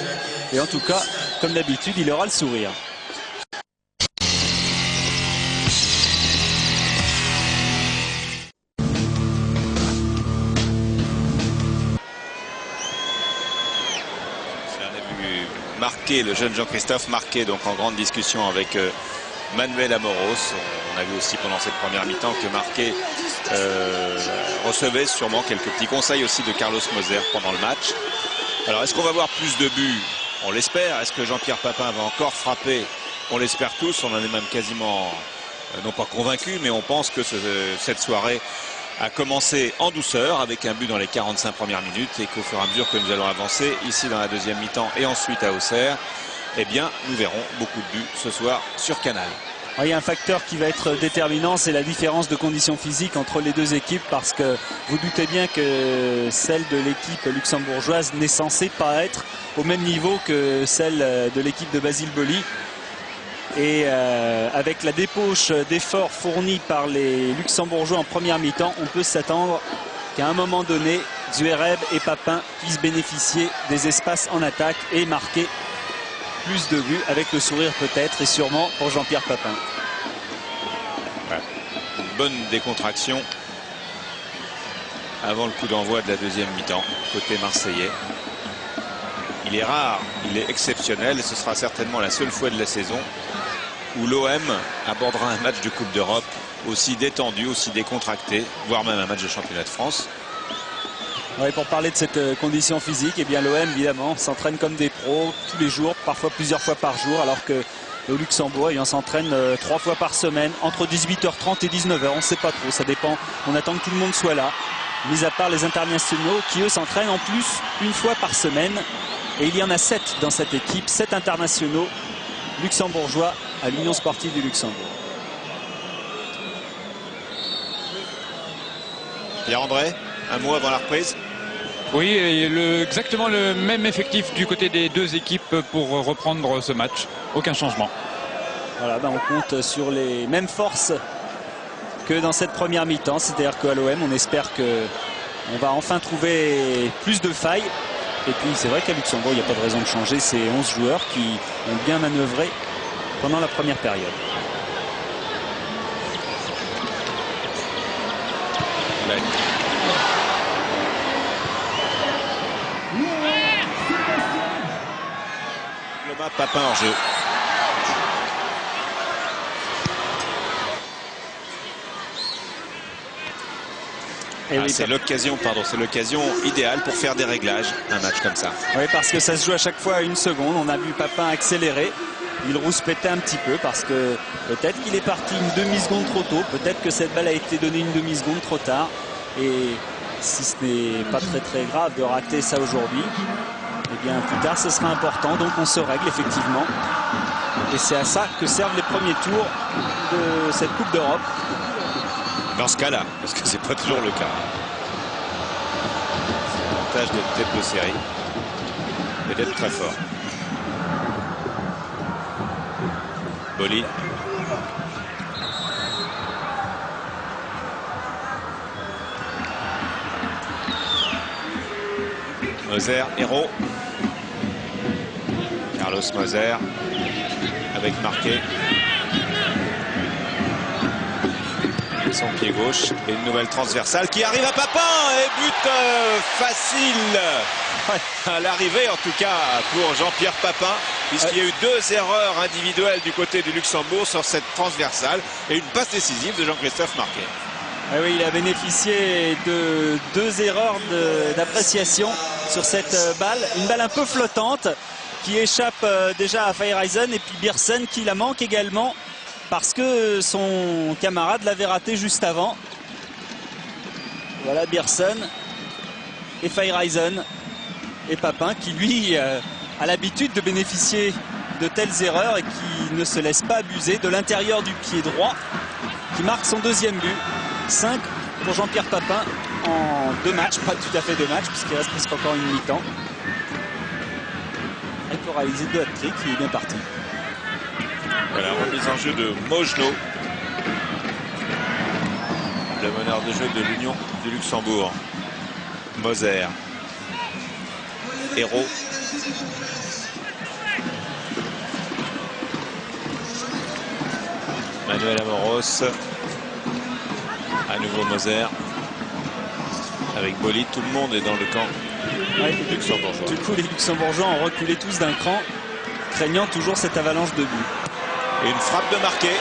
Et en tout cas, comme d'habitude, il aura le sourire. Marqué, le jeune Jean-Christophe Marqué, donc en grande discussion avec Manuel Amoros. On a vu aussi pendant cette première mi-temps que Marqué recevait sûrement quelques petits conseils aussi de Carlos Moser pendant le match. Alors est-ce qu'on va voir plus de buts? On l'espère. Est-ce que Jean-Pierre Papin va encore frapper? On l'espère tous. On en est même quasiment, non pas convaincu, mais on pense que cette soirée a commencé en douceur avec un but dans les 45 premières minutes et qu'au fur et à mesure que nous allons avancer ici dans la deuxième mi-temps et ensuite à Auxerre, eh bien nous verrons beaucoup de buts ce soir sur Canal. Il y a un facteur qui va être déterminant, c'est la différence de conditions physiques entre les deux équipes, parce que vous doutez bien que celle de l'équipe luxembourgeoise n'est censée pas être au même niveau que celle de l'équipe de Basile Boli. Et avec la débauche d'efforts fournis par les Luxembourgeois en première mi-temps, on peut s'attendre qu'à un moment donné, Zverev et Papin puissent bénéficier des espaces en attaque et marquer plus de buts, avec le sourire peut-être et sûrement pour Jean-Pierre Papin. Une bonne décontraction avant le coup d'envoi de la deuxième mi-temps, côté marseillais. Il est rare, il est exceptionnel, et ce sera certainement la seule fois de la saison où l'OM abordera un match de Coupe d'Europe aussi détendu, aussi décontracté, voire même un match de championnat de France. Ouais, pour parler de cette condition physique, eh bien l'OM évidemment s'entraîne comme des pros tous les jours, parfois plusieurs fois par jour, alors que au Luxembourg, on s'entraîne 3 fois par semaine, entre 18h30 et 19h, on ne sait pas trop, ça dépend, on attend que tout le monde soit là, mis à part les internationaux qui eux s'entraînent en plus une fois par semaine, et il y en a 7 dans cette équipe, 7 internationaux luxembourgeois à l'Union sportive du Luxembourg. Pierre-André, un mot avant la reprise? Oui, et exactement le même effectif du côté des deux équipes pour reprendre ce match. Aucun changement. Voilà, on compte sur les mêmes forces que dans cette première mi-temps. C'est-à-dire qu'à l'OM, on espère qu'on va enfin trouver plus de failles. Et puis c'est vrai qu'à Luxembourg, il n'y a pas de raison de changer ces 11 joueurs qui ont bien manœuvré pendant la première période. Ouais. Papin en jeu. C'est l'occasion, c'est l'occasion idéale pour faire des réglages, un match comme ça. Oui, parce que ça se joue à chaque fois à 1 seconde. On a vu Papin accélérer. Il rouspétait un petit peu parce que peut-être qu'il est parti une demi-seconde trop tôt. Peut-être que cette balle a été donnée une demi-seconde trop tard. Et si ce n'est pas très grave de rater ça aujourd'hui, eh bien plus tard ce sera important, donc on se règle effectivement, et c'est à ça que servent les premiers tours de cette Coupe d'Europe. Dans ce cas-là, parce que c'est pas toujours le cas. L'avantage d'être tête de série et d'être très fort. Boli. Moser, Hérault. Carlos Moser avec Marquet. Son pied gauche et une nouvelle transversale qui arrive à Papin et but facile à l'arrivée, en tout cas pour Jean-Pierre Papin, puisqu'il y a eu 2 erreurs individuelles du côté du Luxembourg sur cette transversale et une passe décisive de Jean-Christophe Marquet. Ah oui, il a bénéficié de 2 erreurs d'appréciation sur cette balle. Une balle un peu flottante qui échappe déjà à Feyereisen, et puis Biersen qui la manque également parce que son camarade l'avait raté juste avant. Voilà Biersen et Feyereisen et Papin qui lui a l'habitude de bénéficier de telles erreurs et qui ne se laisse pas abuser de l'intérieur du pied droit, qui marque son 2e but. 5 pour Jean-Pierre Papin en 2 matchs, pas tout à fait 2 matchs puisqu'il reste presque encore une mi-temps. Il peut réaliser 2 hat-tricks, il est bien parti. Voilà, remise en jeu de Mojno, le meneur de jeu de l'Union du Luxembourg. Moser, Hérault, Manuel Amoros, à nouveau Moser, avec Boli, tout le monde est dans le camp luxembourgeois. Du coup, les Luxembourgeois ont reculé tous d'un cran, craignant toujours cette avalanche de buts. Et une frappe de Marquet.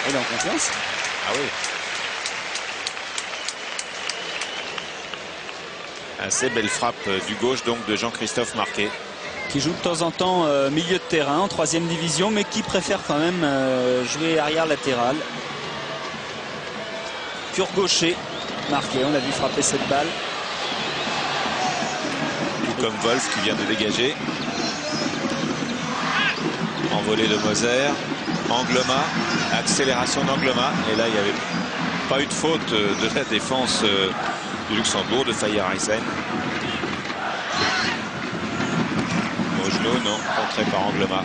Il est en confiance. Ah oui. Assez belle frappe du gauche donc de Jean-Christophe Marquet. Qui joue de temps en temps milieu de terrain en 3e division, mais qui préfère quand même jouer arrière latéral. Pur gaucher, Marquet, on l'a vu frapper cette balle. Tout comme Wolf qui vient de dégager. Envolée de Moser, Angloma, accélération d'Angloma, et là il n'y avait pas eu de faute de la défense du Luxembourg, de Feyereisen. Mojno, non, contré par Angloma.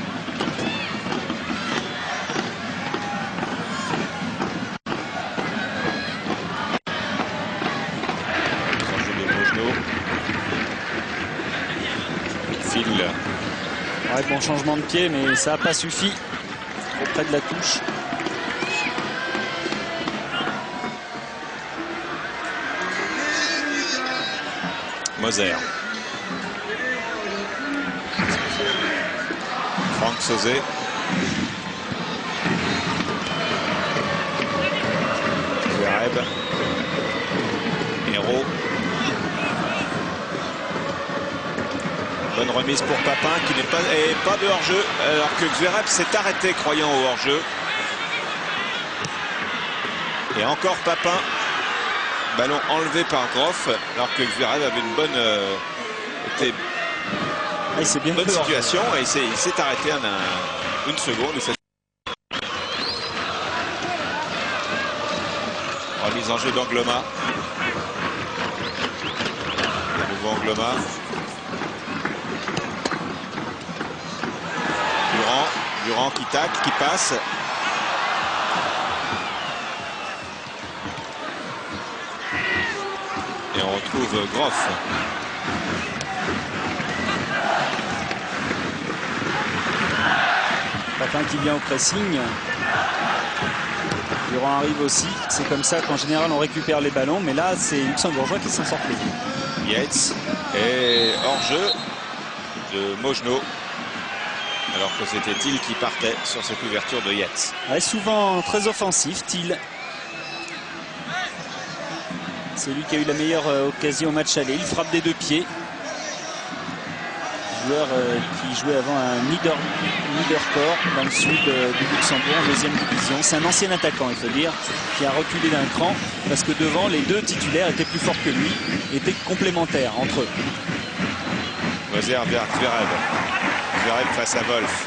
en changement de pied, mais ça n'a pas suffi auprès de la touche. Moser. Franck Sauzet. Zverev. Hérault. Bonne remise pour Papin qui n'est pas de hors-jeu, alors que Zverev s'est arrêté croyant au hors-jeu. Et encore Papin. Ballon enlevé par Groff, alors que Zverev avait une bonne, bonne situation et il s'est arrêté une seconde. Et remise en jeu d'Angloma. De nouveau Angloma. Durand qui tacle, qui passe. Et on retrouve Groff. Papin qui vient au pressing. Durand arrive aussi. C'est comme ça qu'en général on récupère les ballons. Mais là, c'est Luxembourgeois qui s'en sort plus. Yates et hors-jeu de Mojno. Alors que c'était Thiel qui partait sur cette ouverture de Yates. Ouais, souvent très offensif, Thiel. C'est lui qui a eu la meilleure occasion au match aller. Il frappe des deux pieds. Joueur qui jouait avant un Niederkorn dans le sud du Luxembourg, en deuxième division. C'est un ancien attaquant, il faut dire, qui a reculé d'un cran parce que devant, les deux titulaires étaient plus forts que lui, étaient complémentaires entre eux. Moser vers Zverev. Zverev face à Wolf.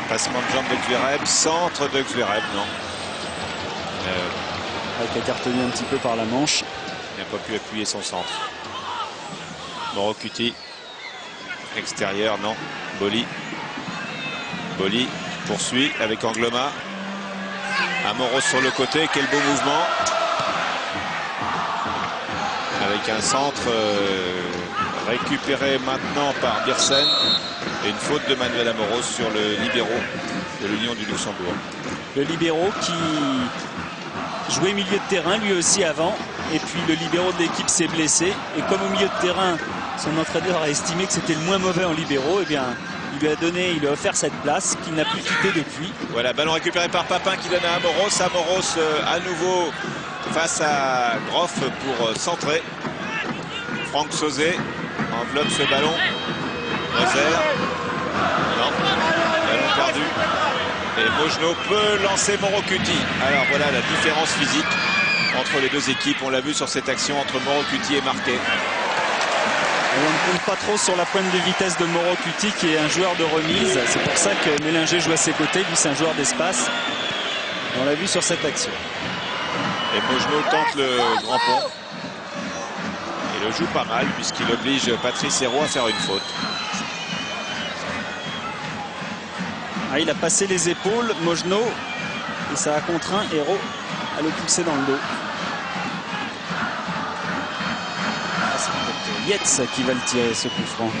Passement de jambe de Zverev, centre de Zverev, non. Qui a cartonné un petit peu par la manche. Il n'a pas pu appuyer son centre. Morocuti. Extérieur, non. Boli. Boli poursuit avec Angloma. Amoros sur le côté, quel beau mouvement. Avec un centre récupéré maintenant par Biersen. Et une faute de Manuel Amoros sur le libéro de l'Union du Luxembourg. Le libéro qui jouait milieu de terrain lui aussi avant. Et puis le libéro de l'équipe s'est blessé. Et comme au milieu de terrain, son entraîneur a estimé que c'était le moins mauvais en libéro, et bien il lui a offert cette place qu'il n'a plus quittée depuis. Voilà, ballon récupéré par Papin qui donne à Amoros. Amoros à nouveau face à Groff pour centrer. Franck Sauzet enveloppe ce ballon. Moser. Non, ballon perdu. Et Mojno peut lancer Morocuti. Alors voilà la différence physique entre les deux équipes. On l'a vu sur cette action entre Morocuti et Marquet. On ne compte pas trop sur la pointe de vitesse de Morocuti qui est un joueur de remise. C'est pour ça que Mélinger joue à ses côtés. Lui, c'est un joueur d'espace. On l'a vu sur cette action. Et Mojno tente le grand pont. Il le joue pas mal puisqu'il oblige Patrice Hérault à faire une faute. Ah, il a passé les épaules, Mojno, et ça a contraint Hérault à le pousser dans le dos. Yates qui va le tirer, ce coup franc.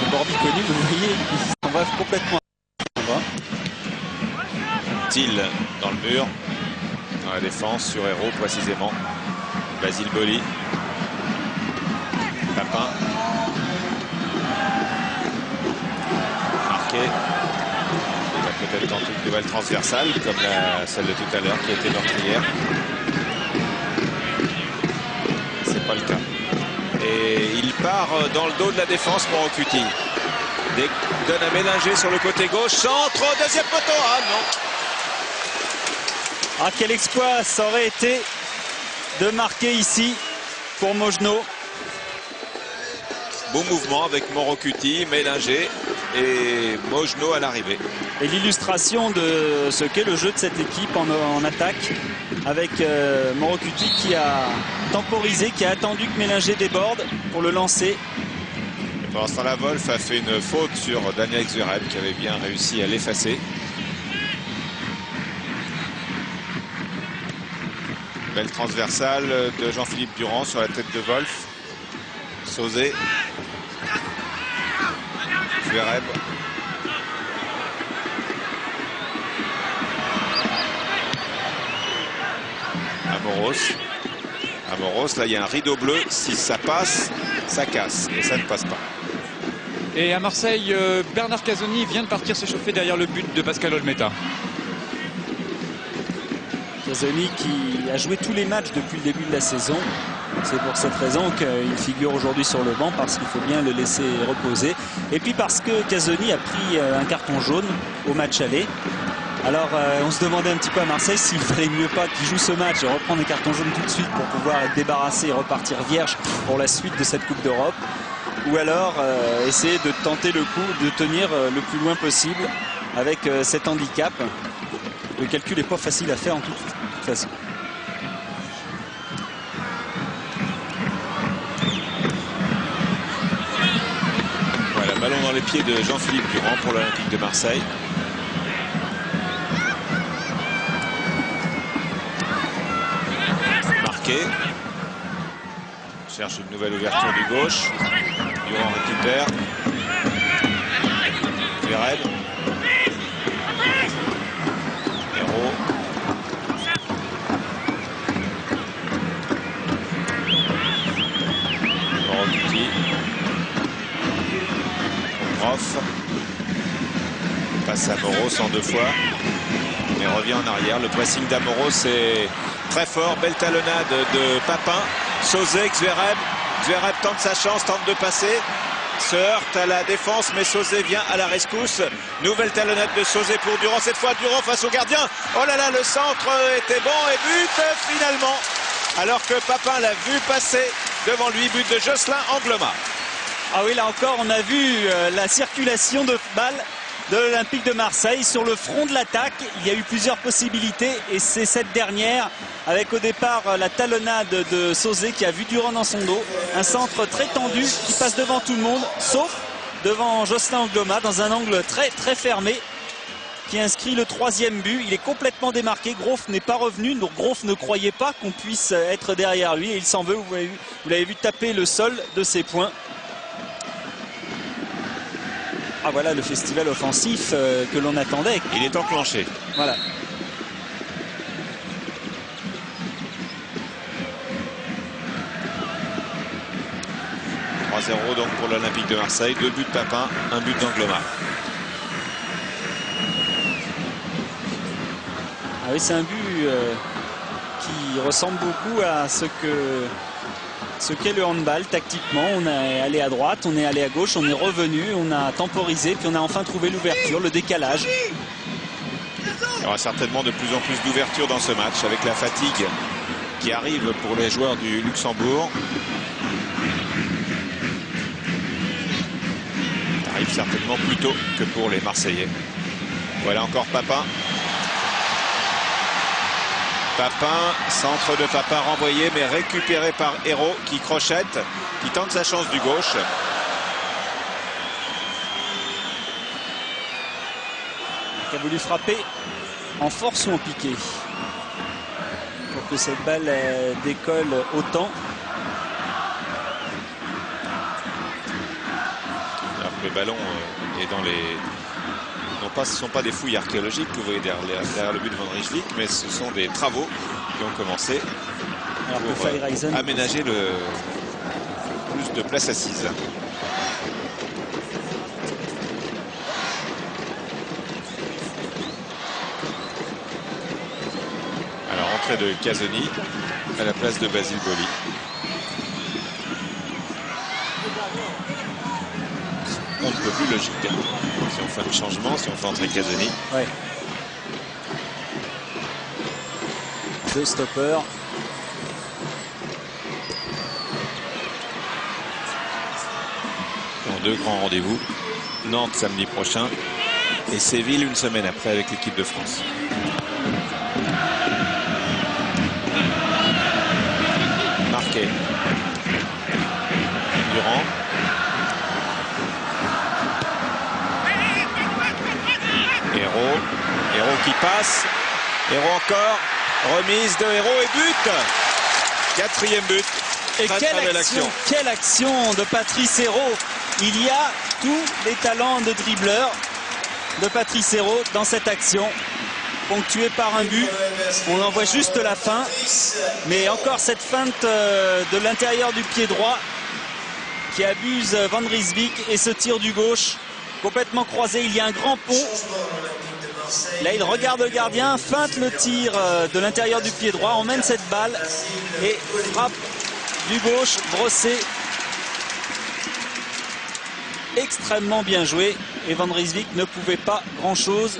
Le Borbiconi, vous voyez, il va complètement. Thiel dans le mur, dans la défense, sur Hérault précisément. Basile Boli. Papin. Marqué. Il va peut-être tenter une nouvelle transversale comme celle de tout à l'heure qui a été meurtrière. C'est pas le cas. Et il part dans le dos de la défense Morocuti. Donne à Mélinger sur le côté gauche. Centre, deuxième poteau. Ah non. Ah, quel exploit ça aurait été de marquer ici pour Mojno. Beau mouvement avec Morocuti, Mélinger et Mojno à l'arrivée. Et l'illustration de ce qu'est le jeu de cette équipe en attaque avec Morocuti qui a temporisé, qui a attendu que Mélinger déborde pour le lancer. Et pendant ce temps-là, Wolf a fait une faute sur Daniel Zverev qui avait bien réussi à l'effacer. Belle transversale de Jean-Philippe Durand sur la tête de Wolf. Sauzé. Zverev. Amoros, là il y a un rideau bleu, si ça passe, ça casse, et ça ne passe pas. Et à Marseille, Bernard Casoni vient de partir s'échauffer derrière le but de Pascal Olmeta. Casoni qui a joué tous les matchs depuis le début de la saison. C'est pour cette raison qu'il figure aujourd'hui sur le banc, parce qu'il faut bien le laisser reposer. Et puis parce que Casoni a pris un carton jaune au match aller. Alors on se demandait un petit peu à Marseille s'il fallait mieux pas qu'il joue ce match et reprendre un carton jaune tout de suite pour pouvoir être débarrassé et repartir vierge pour la suite de cette Coupe d'Europe. Ou alors essayer de tenter le coup de tenir le plus loin possible avec cet handicap. Le calcul n'est pas facile à faire en toute façon. Voilà, ballon dans les pieds de Jean-Philippe Durand pour l'Olympique de Marseille. Marqué. Cherche une nouvelle ouverture du gauche. Durand récupère. Zverev. Hérault. Morocuti. Prof. Passe à Moros en 2 fois. Mais revient en arrière. Le pressing d'Amoros est très fort. Belle talonnade de Papin. Sauzé, Zverev. Zverev tente sa chance, tente de passer. Se heurte à la défense, mais Sauzé vient à la rescousse. Nouvelle talonnade de Sauzé pour Durand. Cette fois, Durand face au gardien. Oh là là, le centre était bon et but finalement. Alors que Papin l'a vu passer devant lui. But de Jocelyn Angloma. Ah oui, là encore, on a vu la circulation de balles de l'Olympique de Marseille sur le front de l'attaque. Il y a eu plusieurs possibilités et c'est cette dernière avec au départ la talonnade de Sauzé qui a vu Durand dans son dos. Un centre très tendu qui passe devant tout le monde, sauf devant Jocelyn Angloma dans un angle très très fermé, qui inscrit le 3e but. Il est complètement démarqué. Groff n'est pas revenu, donc Groff ne croyait pas qu'on puisse être derrière lui et il s'en veut. Vous l'avez vu taper le sol de ses poings. Ah voilà le festival offensif que l'on attendait. Il est enclenché. Voilà. – 3-0 donc pour l'Olympique de Marseille. 2 buts de Papin, 1 but d'Angloma. Ah oui, c'est un but qui ressemble beaucoup à ce qu'est le handball tactiquement. On est allé à droite, on est allé à gauche, on est revenu, on a temporisé, puis on a enfin trouvé l'ouverture, le décalage. Il y aura certainement de plus en plus d'ouverture dans ce match avec la fatigue qui arrive pour les joueurs du Luxembourg. Ça arrive certainement plus tôt que pour les Marseillais. Voilà encore Papin. Papin, centre de Papin renvoyé mais récupéré par Hérault qui crochette, qui tente sa chance du gauche. Qui a voulu frapper en force ou en piqué pour que cette balle décolle autant. Alors que le ballon est dans les... Ce ne sont pas des fouilles archéologiques que vous voyez derrière le but de Van Rijswijk, mais ce sont des travaux qui ont commencé pour aménager plus de place assise. Alors entrée de Casoni à la place de Basile Boli. On ne peut plus logique. Si on fait un changement, si on fait entrer Casoni. Ouais. 2 stoppers. Dans 2 grands rendez-vous. Nantes samedi prochain et Séville une semaine après avec l'équipe de France. Marqué. Durand. Hérault qui passe. Hérault encore. Remise de Hérault et but. 4e but. Et Très, très belle action. quelle action de Patrice Hérault. Il y a tous les talents de dribbleur de Patrice Hérault dans cette action, ponctuée par un but. On en voit juste la fin, mais encore cette feinte de l'intérieur du pied droit qui abuse Van Rijswijk, et ce tir du gauche complètement croisé. Il y a un grand pont. Là, il regarde le gardien, feinte le tir de l'intérieur du pied droit, emmène cette balle et frappe du gauche brossé. Extrêmement bien joué, et Van Rijswijk ne pouvait pas grand chose.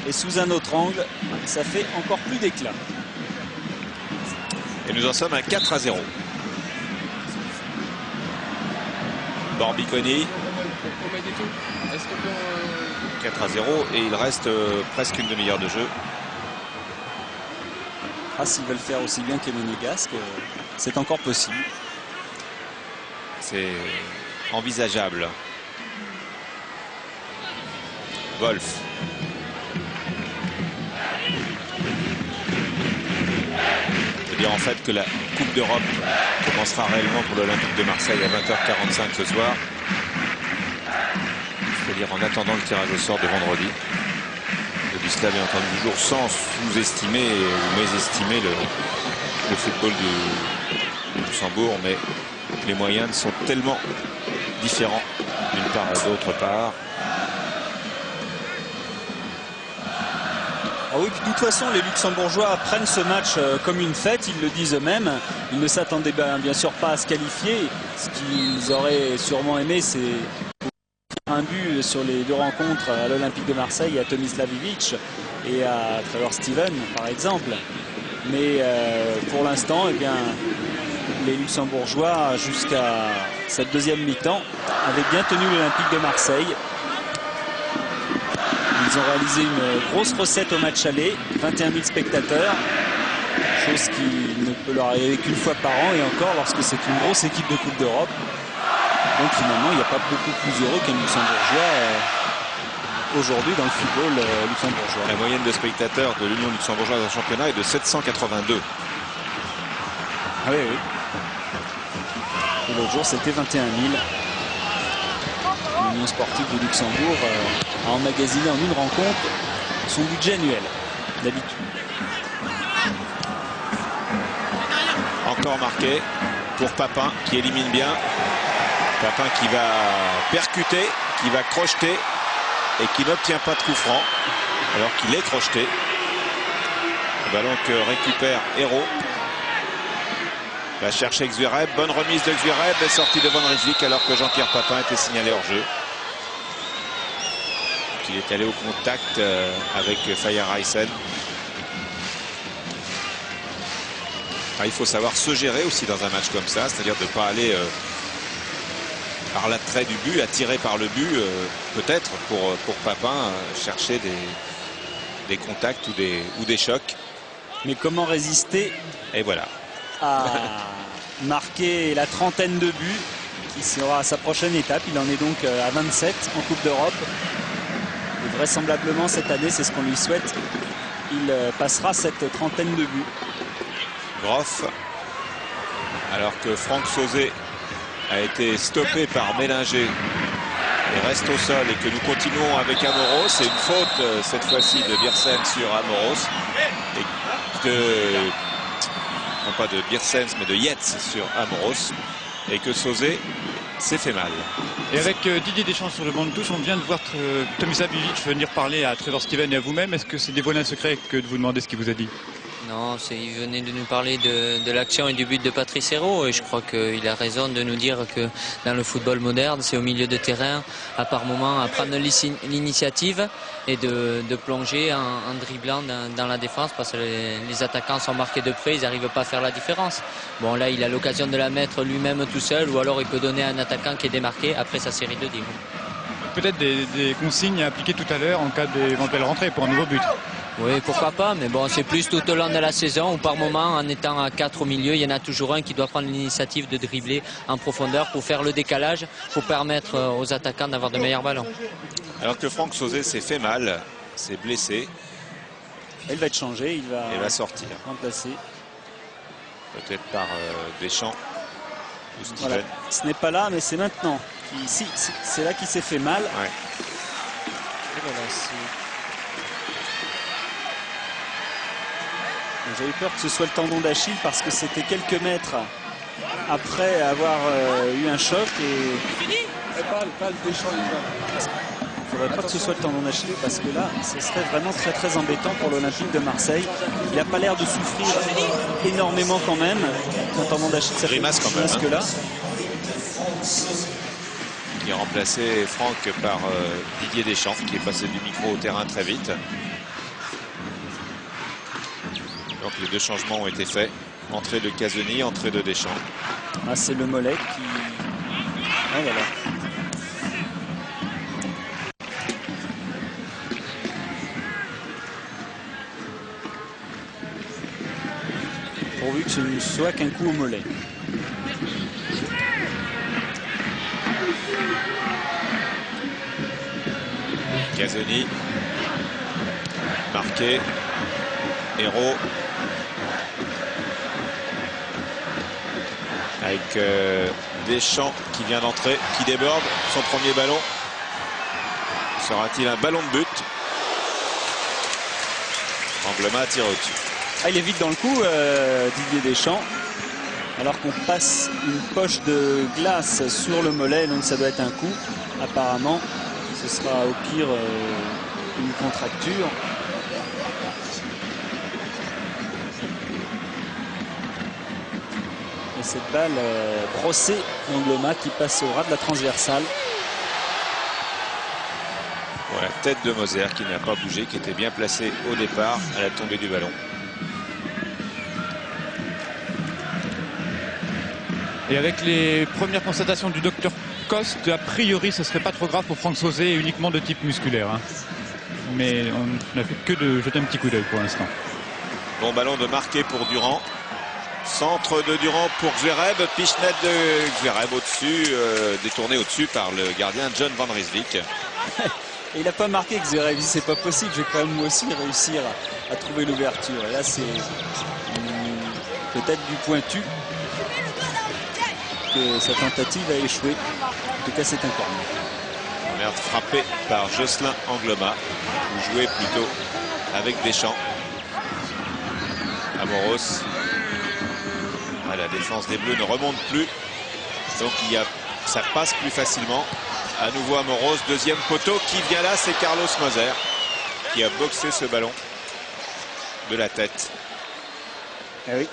Et sous un autre angle, ça fait encore plus d'éclat. Et nous en sommes à 4-0. Borbiconi. 4-0 et il reste presque une demi-heure de jeu. Ah, s'ils veulent faire aussi bien que les Monégasques, c'est encore possible. C'est envisageable. Wolf. On peut dire en fait que la Coupe d'Europe commencera réellement pour l'Olympique de Marseille à 20h45 ce soir. C'est-à-dire en attendant le tirage au sort de vendredi. Je dis cela bien entendu toujours sans sous-estimer ou mésestimer le football du Luxembourg, mais les moyens sont tellement différents d'une part et d'autre part. Ah oui, puis de toute façon, les Luxembourgeois prennent ce match comme une fête, ils le disent eux-mêmes. Ils ne s'attendaient bien sûr pas à se qualifier. Ce qu'ils auraient sûrement aimé, c'est un but sur les deux rencontres à l'Olympique de Marseille, à Tomislav Ivic et à Trevor Steven, par exemple. Mais pour l'instant, eh bien, les Luxembourgeois, jusqu'à cette deuxième mi-temps, avaient bien tenu l'Olympique de Marseille. Ils ont réalisé une grosse recette au match aller, 21 000 spectateurs, chose qui ne peut leur arriver qu'une fois par an, et encore lorsque c'est une grosse équipe de Coupe d'Europe. Donc finalement, il n'y a pas beaucoup plus heureux qu'un Luxembourgeois aujourd'hui dans le football luxembourgeois. La moyenne de spectateurs de l'Union luxembourgeoise en championnat est de 782. Ah oui, oui. Et l'autre jour, c'était 21 000. L'Union sportive de Luxembourg a emmagasiné en une rencontre son budget annuel, d'habitude. Encore marqué pour Papin qui élimine bien. Papin qui va percuter, qui va crocheter et qui n'obtient pas de coup franc alors qu'il est crocheté. Le ballon que récupère Hérault. Va chercher Xvereb. Bonne remise de Xvereb et sortie de Van Rijswijk alors que Jean-Pierre Papin était signalé hors jeu. Il est allé au contact avec Fayaraysen. Il faut savoir se gérer aussi dans un match comme ça, c'est-à-dire de ne pas aller par l'attrait du but, attiré par le but, peut-être pour Papin, chercher des contacts ou des chocs. Mais comment résister et voilà. À marquer la trentaine de buts qui sera sa prochaine étape? Il en est donc à 27 en Coupe d'Europe. Et vraisemblablement cette année, c'est ce qu'on lui souhaite, il passera cette trentaine de buts. Groff, alors que Franck Sauzet a été stoppé par Mélinger et reste au sol et que nous continuons avec Amoros. C'est une faute cette fois-ci de Biersens sur Amoros et non pas de Biersens mais de Yates sur Amoros, et que Sauzet s'est fait mal. Et avec Didier Deschamps sur le banc de touche, on vient de voir Tomislav Ivic venir parler à Trevor Steven et à vous-même. Est-ce que c'est dévoilé un secret que de vous demander ce qu'il vous a dit? Non, il venait de nous parler de l'action et du but de Patrice Hérault, et je crois qu'il a raison de nous dire que dans le football moderne, c'est au milieu de terrain, à par moment, à prendre l'initiative et de plonger en dribblant dans la défense, parce que les attaquants sont marqués de près, ils n'arrivent pas à faire la différence. Bon, là, il a l'occasion de la mettre lui-même tout seul, ou alors il peut donner à un attaquant qui est démarqué après sa série de tirs. Peut-être des consignes à appliquer tout à l'heure en cas d'éventuelle rentrée pour un nouveau but. Oui, pourquoi pas, mais bon, c'est plus tout au long de la saison, ou par moment, en étant à 4 au milieu, il y en a toujours un qui doit prendre l'initiative de dribbler en profondeur pour faire le décalage, pour permettre aux attaquants d'avoir de meilleurs ballons. Alors que Franck Sauzet s'est fait mal, s'est blessé. Il va être changé, il va sortir. remplacer. Peut-être par Deschamps ou Steven. Voilà. Ce n'est pas là, mais c'est maintenant. Si, c'est là qu'il s'est fait mal. Ouais. Et voilà, j'ai eu peur que ce soit le tendon d'Achille parce que c'était quelques mètres après avoir eu un choc. Et Pas le Deschamps. il ne faudrait pas que ce soit le tendon d'Achille parce que là, ce serait vraiment très très embêtant pour l'Olympique de Marseille. Il n'a pas l'air de souffrir énormément quand même. Un tendon d'Achille, ça fait Grimace quand même, que là. Qui a remplacé Franck par Didier Deschamps, qui est passé du micro au terrain très vite. Donc les deux changements ont été faits. Entrée de Casoni, entrée de Deschamps. Ah, c'est le mollet qui... Ah, voilà. Pourvu que ce ne soit qu'un coup au mollet. Casoni. Marqué. Héros. Avec Deschamps qui vient d'entrer, qui déborde son premier ballon. Sera-t-il un ballon de but? Angloma tire au-dessus. Ah, il est vite dans le coup, Didier Deschamps. Alors qu'on passe une poche de glace sur le mollet, donc ça doit être un coup. Apparemment, ce sera au pire une contracture. Et cette balle brossée Angloma qui passe au ras de la transversale. Voilà, tête de Moser qui n'a pas bougé, qui était bien placé au départ à la tombée du ballon. Et avec les premières constatations du docteur Coste, a priori, ce serait pas trop grave pour Franck Sauzet, uniquement de type musculaire. Hein. Mais on n'a fait que de jeter un petit coup d'œil pour l'instant. Bon ballon de marqué pour Durand. Centre de Durand pour Zverev. Pichenette de Zverev au-dessus, détourné au-dessus par le gardien John Van Rijswijk. Et il n'a pas marqué que Zverev, c'est pas possible, je vais quand même moi aussi réussir à trouver l'ouverture. Et là, c'est peut-être du pointu que sa tentative a échoué. En tout cas, c'est un corner. Merde frappé par Jocelyn Angloma, ou joué plutôt avec Deschamps. Amoros. Ah, la défense des Bleus ne remonte plus. Donc ça passe plus facilement. À nouveau Amoros, deuxième poteau qui vient là, c'est Carlos Moser qui a boxé ce ballon de la tête. Eh oui,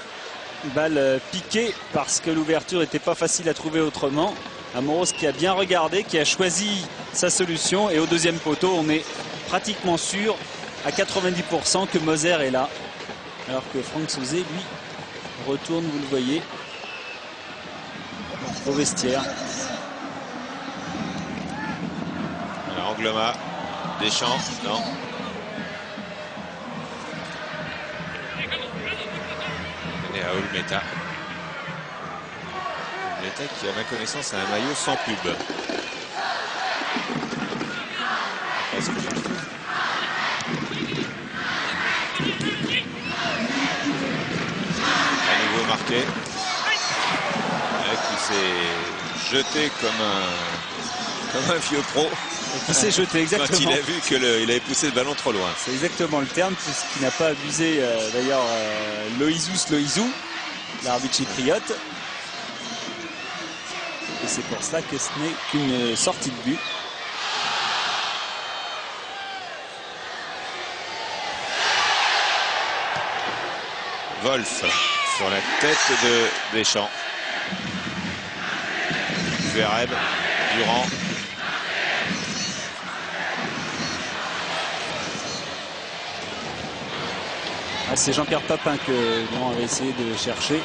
balle piquée parce que l'ouverture n'était pas facile à trouver autrement. Amoros qui a bien regardé, qui a choisi sa solution. Et au deuxième poteau, on est pratiquement sûr à 90% que Moser est là. Alors que Franck Sauzet, lui, retourne, vous le voyez, au vestiaire. Alors Angloma, Deschamps, non. Et à Olmeta. Olmeta qui, à ma connaissance, a un maillot sans pub. Est-ce que je... À nouveau marqué. Qui s'est jeté comme un vieux pro. Qui s'est jeté, exactement. Quand il a vu qu'il avait poussé le ballon trop loin. C'est exactement le terme, puisqu'il n'a pas abusé d'ailleurs Loïzou, l'arbitre chypriote. Et c'est pour ça que ce n'est qu'une sortie de but. Wolf sur la tête de Deschamps. Zverev, Durand. Ah, c'est Jean-Pierre Papin que Durand avait essayé de chercher.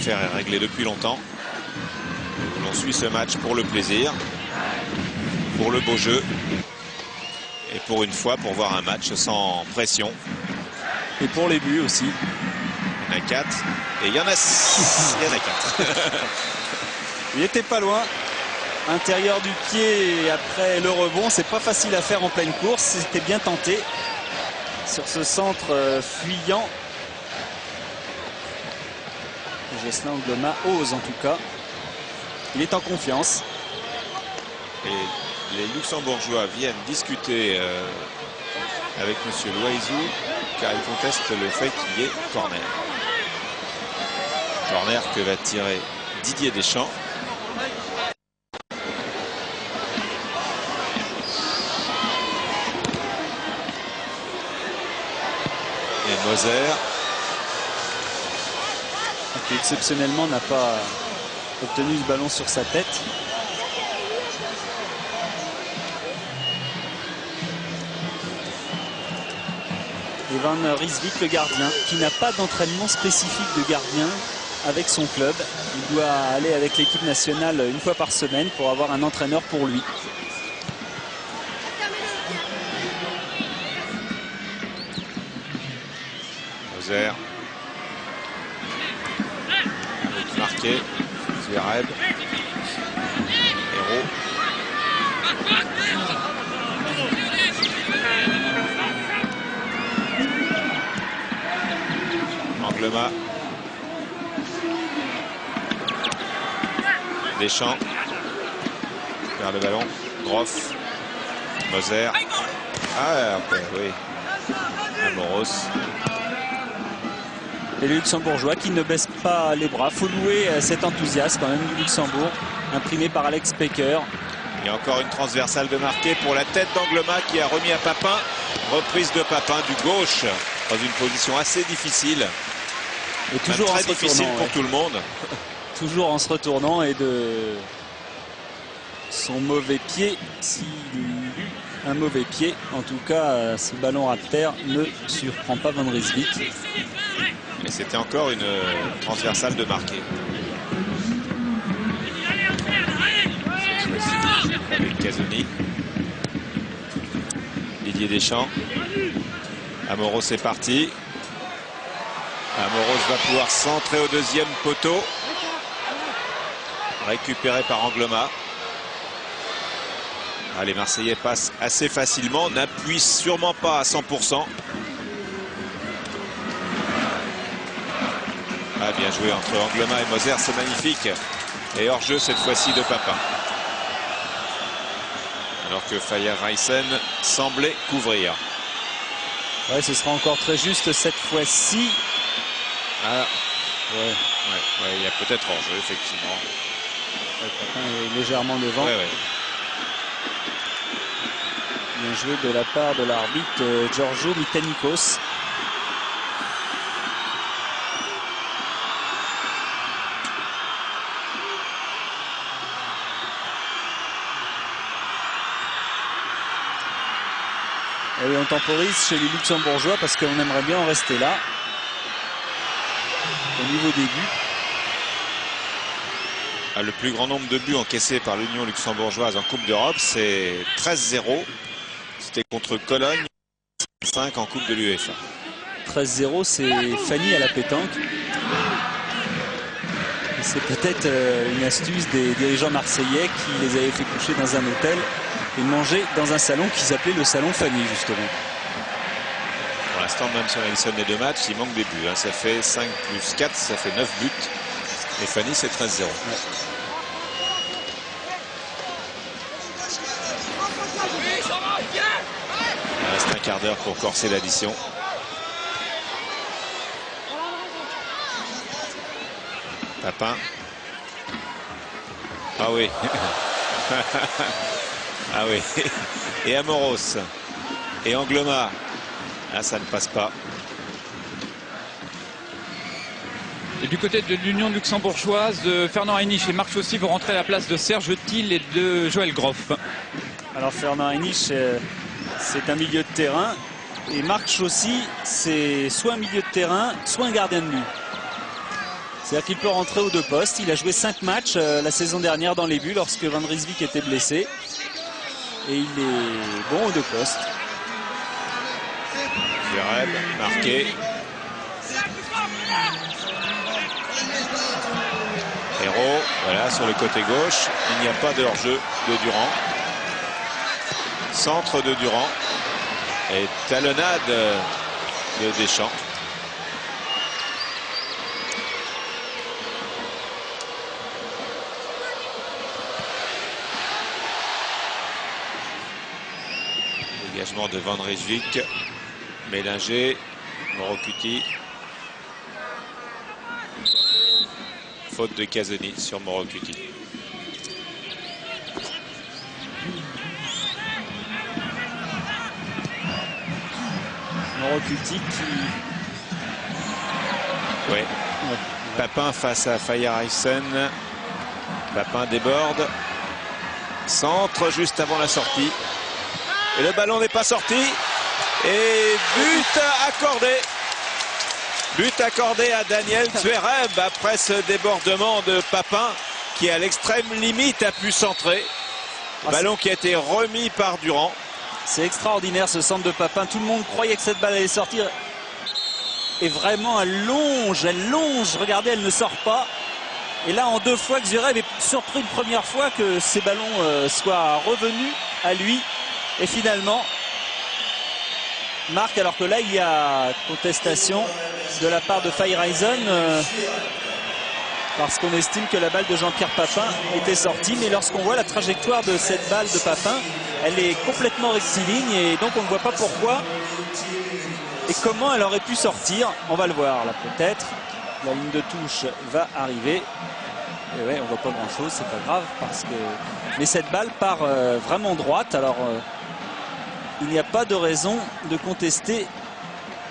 l'affaire est réglée depuis longtemps. On suit ce match pour le plaisir, pour le beau jeu et pour une fois pour voir un match sans pression. Et pour les buts aussi. Il y en a 4 et il y en a 4. Il était pas loin. Intérieur du pied et après le rebond, c'est pas facile à faire en pleine course. C'était bien tenté sur ce centre fuyant. Jocelyn Angloma ose en tout cas. Il est en confiance. Et les Luxembourgeois viennent discuter avec M. Loizou car ils contestent le fait qu'il y ait corner. Corner que va tirer Didier Deschamps. Et Moser, qui exceptionnellement n'a pas obtenu ce ballon sur sa tête. Et Van Rijswijk, le gardien, qui n'a pas d'entraînement spécifique de gardien avec son club. Il doit aller avec l'équipe nationale une fois par semaine pour avoir un entraîneur pour lui. Moser. Marqué. Zverev. Héros. Angloma. Deschamps. Vers le ballon. Groff. Moser. Ah, oui. Amoros. Et les Luxembourgeois qui ne baissent pas les bras. Il faut louer cet enthousiasme quand même du Luxembourg, imprimé par Alex Pecker. Il y a encore une transversale de marqué pour la tête d'Angloma qui a remis à Papin. Reprise de Papin du gauche dans une position assez difficile. Et toujours très difficile pour tout le monde. Toujours en se retournant et de son mauvais pied, s'il eut un mauvais pied. En tout cas, ce ballon à terre ne surprend pas Van Rijswijk. Et c'était encore une transversale de marqué. Avec Casoni. Didier Deschamps. Amoros est parti. Amoros va pouvoir centrer au deuxième poteau. Récupéré par Angloma. Les Marseillais passent assez facilement, n'appuient sûrement pas à 100%. Ah, bien joué entre Angloma et Moser, c'est magnifique. Et hors-jeu cette fois-ci de Papin. Alors que Fayer Reissen semblait couvrir. Ouais, ce sera encore très juste cette fois-ci. Ah, ouais, il y a peut-être hors-jeu, effectivement. Ouais, Papin est légèrement devant. Ouais. Bien joué de la part de l'arbitre Giorgio Mitanikos. Et oui, on temporise chez les Luxembourgeois parce qu'on aimerait bien en rester là. Au niveau des buts. Le plus grand nombre de buts encaissés par l'Union luxembourgeoise en Coupe d'Europe, c'est 13-0. C'était contre Cologne, 5 en Coupe de l'UEFA. 13-0, c'est Fanny à la pétanque. C'est peut-être une astuce des dirigeants marseillais qui les avaient fait coucher dans un hôtel et manger dans un salon qui s'appelait le salon Fanny, justement. Pour l'instant, même si on additionne les deux matchs, il manque des buts. Ça fait 5 plus 4, ça fait 9 buts. Et Fanny, c'est 13-0. Ouais. Il reste un quart d'heure pour corser l'addition. Papin. Ah oui. Ah oui. Et Amoros. Et Angloma. Ah, ça ne passe pas. Et du côté de l'Union luxembourgeoise, Fernand Heinisch et Marc Chaussy vont rentrer à la place de Serge Thiel et de Joël Groff. Alors Fernand Heinisch, c'est un milieu de terrain. Et Marc Chaussy, c'est soit un milieu de terrain, soit un gardien de but. C'est-à-dire qu'il peut rentrer aux deux postes. Il a joué 5 matchs la saison dernière dans les buts lorsque Van Rijswijk était blessé. Et il est bon aux deux postes. Zverev marqué. Hérault, voilà, sur le côté gauche. Il n'y a pas de hors-jeu de Durand. Centre de Durand. Et talonnade de Deschamps. Dégagement de Van Rijswijk. Mélinger. Morocuti. Faute de Casoni sur Morocuti. Morocuti qui... Ouais. Papin face à Faye-Harrison. Papin déborde. Centre juste avant la sortie. Et le ballon n'est pas sorti. Et but accordé. But accordé à Daniel Zverev après ce débordement de Papin qui à l'extrême limite a pu centrer. Ballon qui a été remis par Durand. C'est extraordinaire ce centre de Papin. Tout le monde croyait que cette balle allait sortir. Et vraiment elle longe. Regardez, elle ne sort pas. Et là en 2 fois que Zverev est surpris une première fois que ces ballons soient revenus à lui. Et finalement marque, alors que là il y a contestation de la part de Faye-Harrison parce qu'on estime que la balle de Jean-Pierre Papin était sortie, mais lorsqu'on voit la trajectoire de cette balle de Papin, elle est complètement rectiligne et donc on ne voit pas pourquoi et comment elle aurait pu sortir. On va le voir là peut-être. La ligne de touche va arriver. Et ouais, on voit pas grand chose, c'est pas grave parce que. Mais cette balle part vraiment droite. Alors il n'y a pas de raison de contester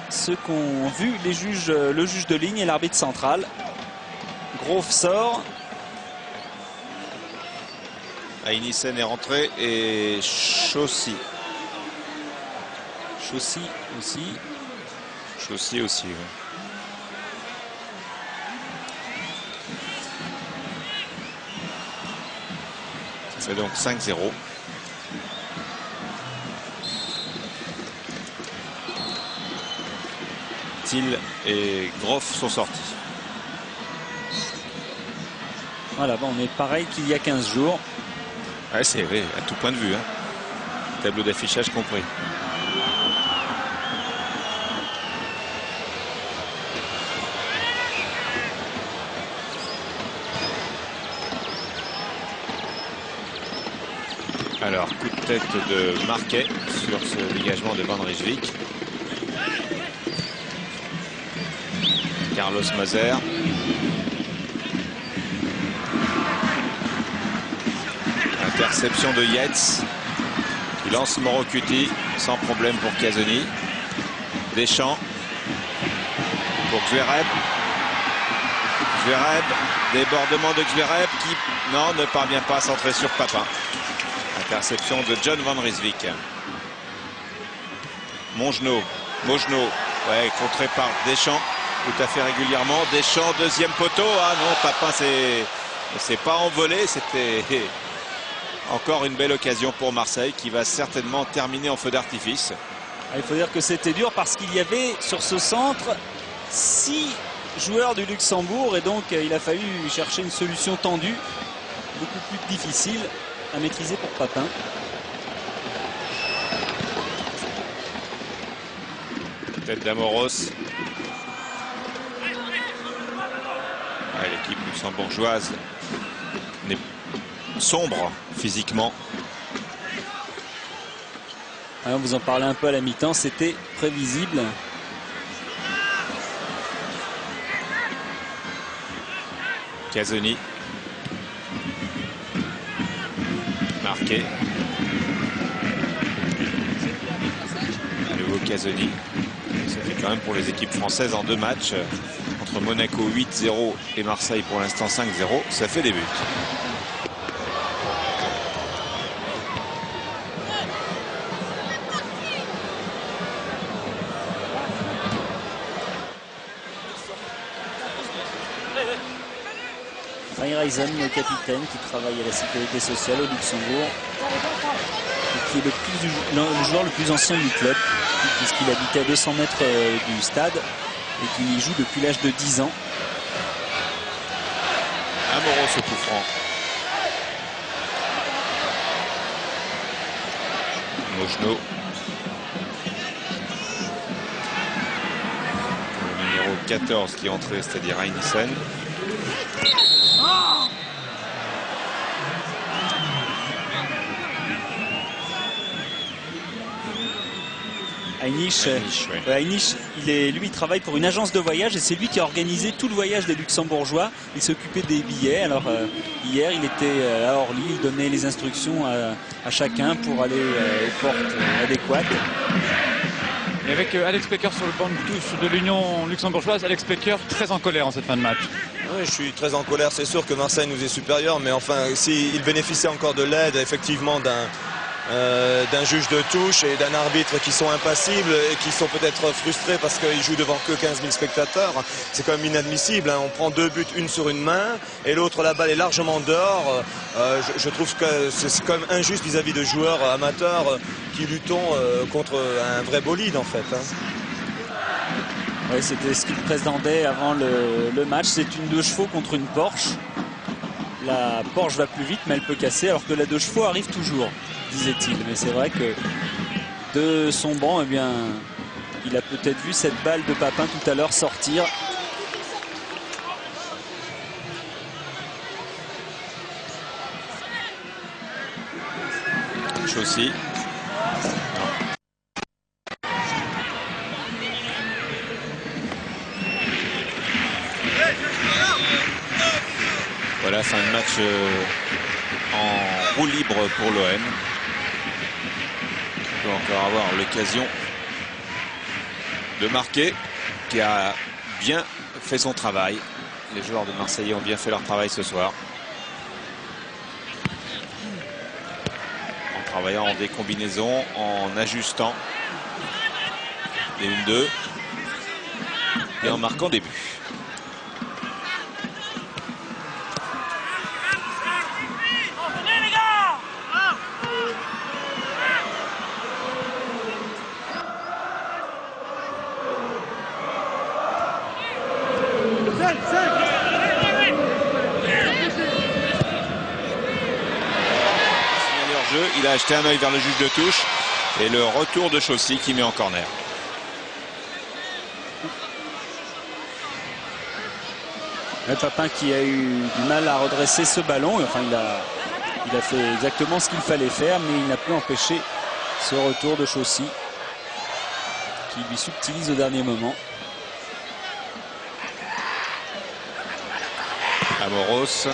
ce qu'ont vu les juges, le juge de ligne et l'arbitre central. Grove sort. Ainissen est rentré et Chaussy. Chaussy aussi. Chaussy aussi, oui. Ça fait donc 5-0. Thiel et Groff sont sortis. Voilà, bon, on est pareil qu'il y a 15 jours. Ouais, c'est vrai, à tout point de vue. Hein. Tableau d'affichage compris. Alors, coup de tête de Marquet sur ce dégagement de Van Rijswijk. Carlos Mazer. Interception de Yates qui lance Morocuti sans problème pour Casoni. Deschamps pour Zverev. Zverev, débordement de Zverev qui ne parvient pas à centrer sur Papin. Interception de John Van Rijswijk. Mongenot, ouais, contré par Deschamps tout à fait régulièrement. Deschamps, deuxième poteau. Ah non, Papin s'est pas envolé. C'était encore une belle occasion pour Marseille qui va certainement terminer en feu d'artifice. Il faut dire que c'était dur parce qu'il y avait sur ce centre 6 joueurs du Luxembourg et donc il a fallu chercher une solution tendue, beaucoup plus difficile à maîtriser pour Papin. Tête d'Amoros. L'équipe luxembourgeoise n'est sombre physiquement. Alors vous en parlez un peu à la mi-temps, c'était prévisible. Casoni. Marqué. À nouveau Casoni. Ça fait quand même pour les équipes françaises en 2 matchs. Entre Monaco 8-0 et Marseille pour l'instant 5-0. Ça fait des buts. Reisen, le capitaine, qui travaille à la sécurité sociale au Luxembourg, et qui est le joueur le plus ancien du club, puisqu'il habitait à 200 mètres du stade, et qui y joue depuis l'âge de 10 ans. Amoros au coup franc. Mojno. Le numéro 14 qui est entré, c'est-à-dire Heinisen. Heinisch, il travaille pour une agence de voyage et c'est lui qui a organisé tout le voyage des Luxembourgeois. Il s'occupait des billets. Alors hier, il était à Orly, il donnait les instructions à chacun pour aller aux portes adéquates. Et avec Alex Pecker sur le banc de touche de l'Union luxembourgeoise, Alex Pecker très en colère en cette fin de match. Oui, je suis très en colère. C'est sûr que Marseille nous est supérieur, mais enfin, s'il bénéficie encore de l'aide, effectivement, d'un juge de touche et d'un arbitre qui sont impassibles et qui sont peut-être frustrés parce qu'ils jouent devant que 15 000 spectateurs. C'est quand même inadmissible, hein. On prend 2 buts, une sur une main et l'autre, la balle est largement dehors. Je trouve que c'est quand même injuste vis-à-vis de joueurs amateurs qui luttons contre un vrai bolide en fait, hein. Oui, c'était ce qu'il présentait avant le match. C'est une 2 chevaux contre une Porsche. La Porsche va plus vite mais elle peut casser alors que la 2 chevaux arrive toujours, disait-il. Mais c'est vrai que de son banc, eh bien, il a peut-être vu cette balle de Papin tout à l'heure sortir. Chaussy. Voilà, fin de match en roue libre pour l'OM. On peut encore avoir l'occasion de marquer, qui a bien fait son travail. Les joueurs de Marseillais ont bien fait leur travail ce soir. En travaillant en des combinaisons, en ajustant les 1-2 et en marquant des buts. Il a acheté un œil vers le juge de touche et le retour de Chaussy qui met en corner. Le Papin qui a eu du mal à redresser ce ballon. Enfin, il a fait exactement ce qu'il fallait faire, mais il n'a pu empêcher ce retour de Chaussy qui lui subtilise au dernier moment. Amoros.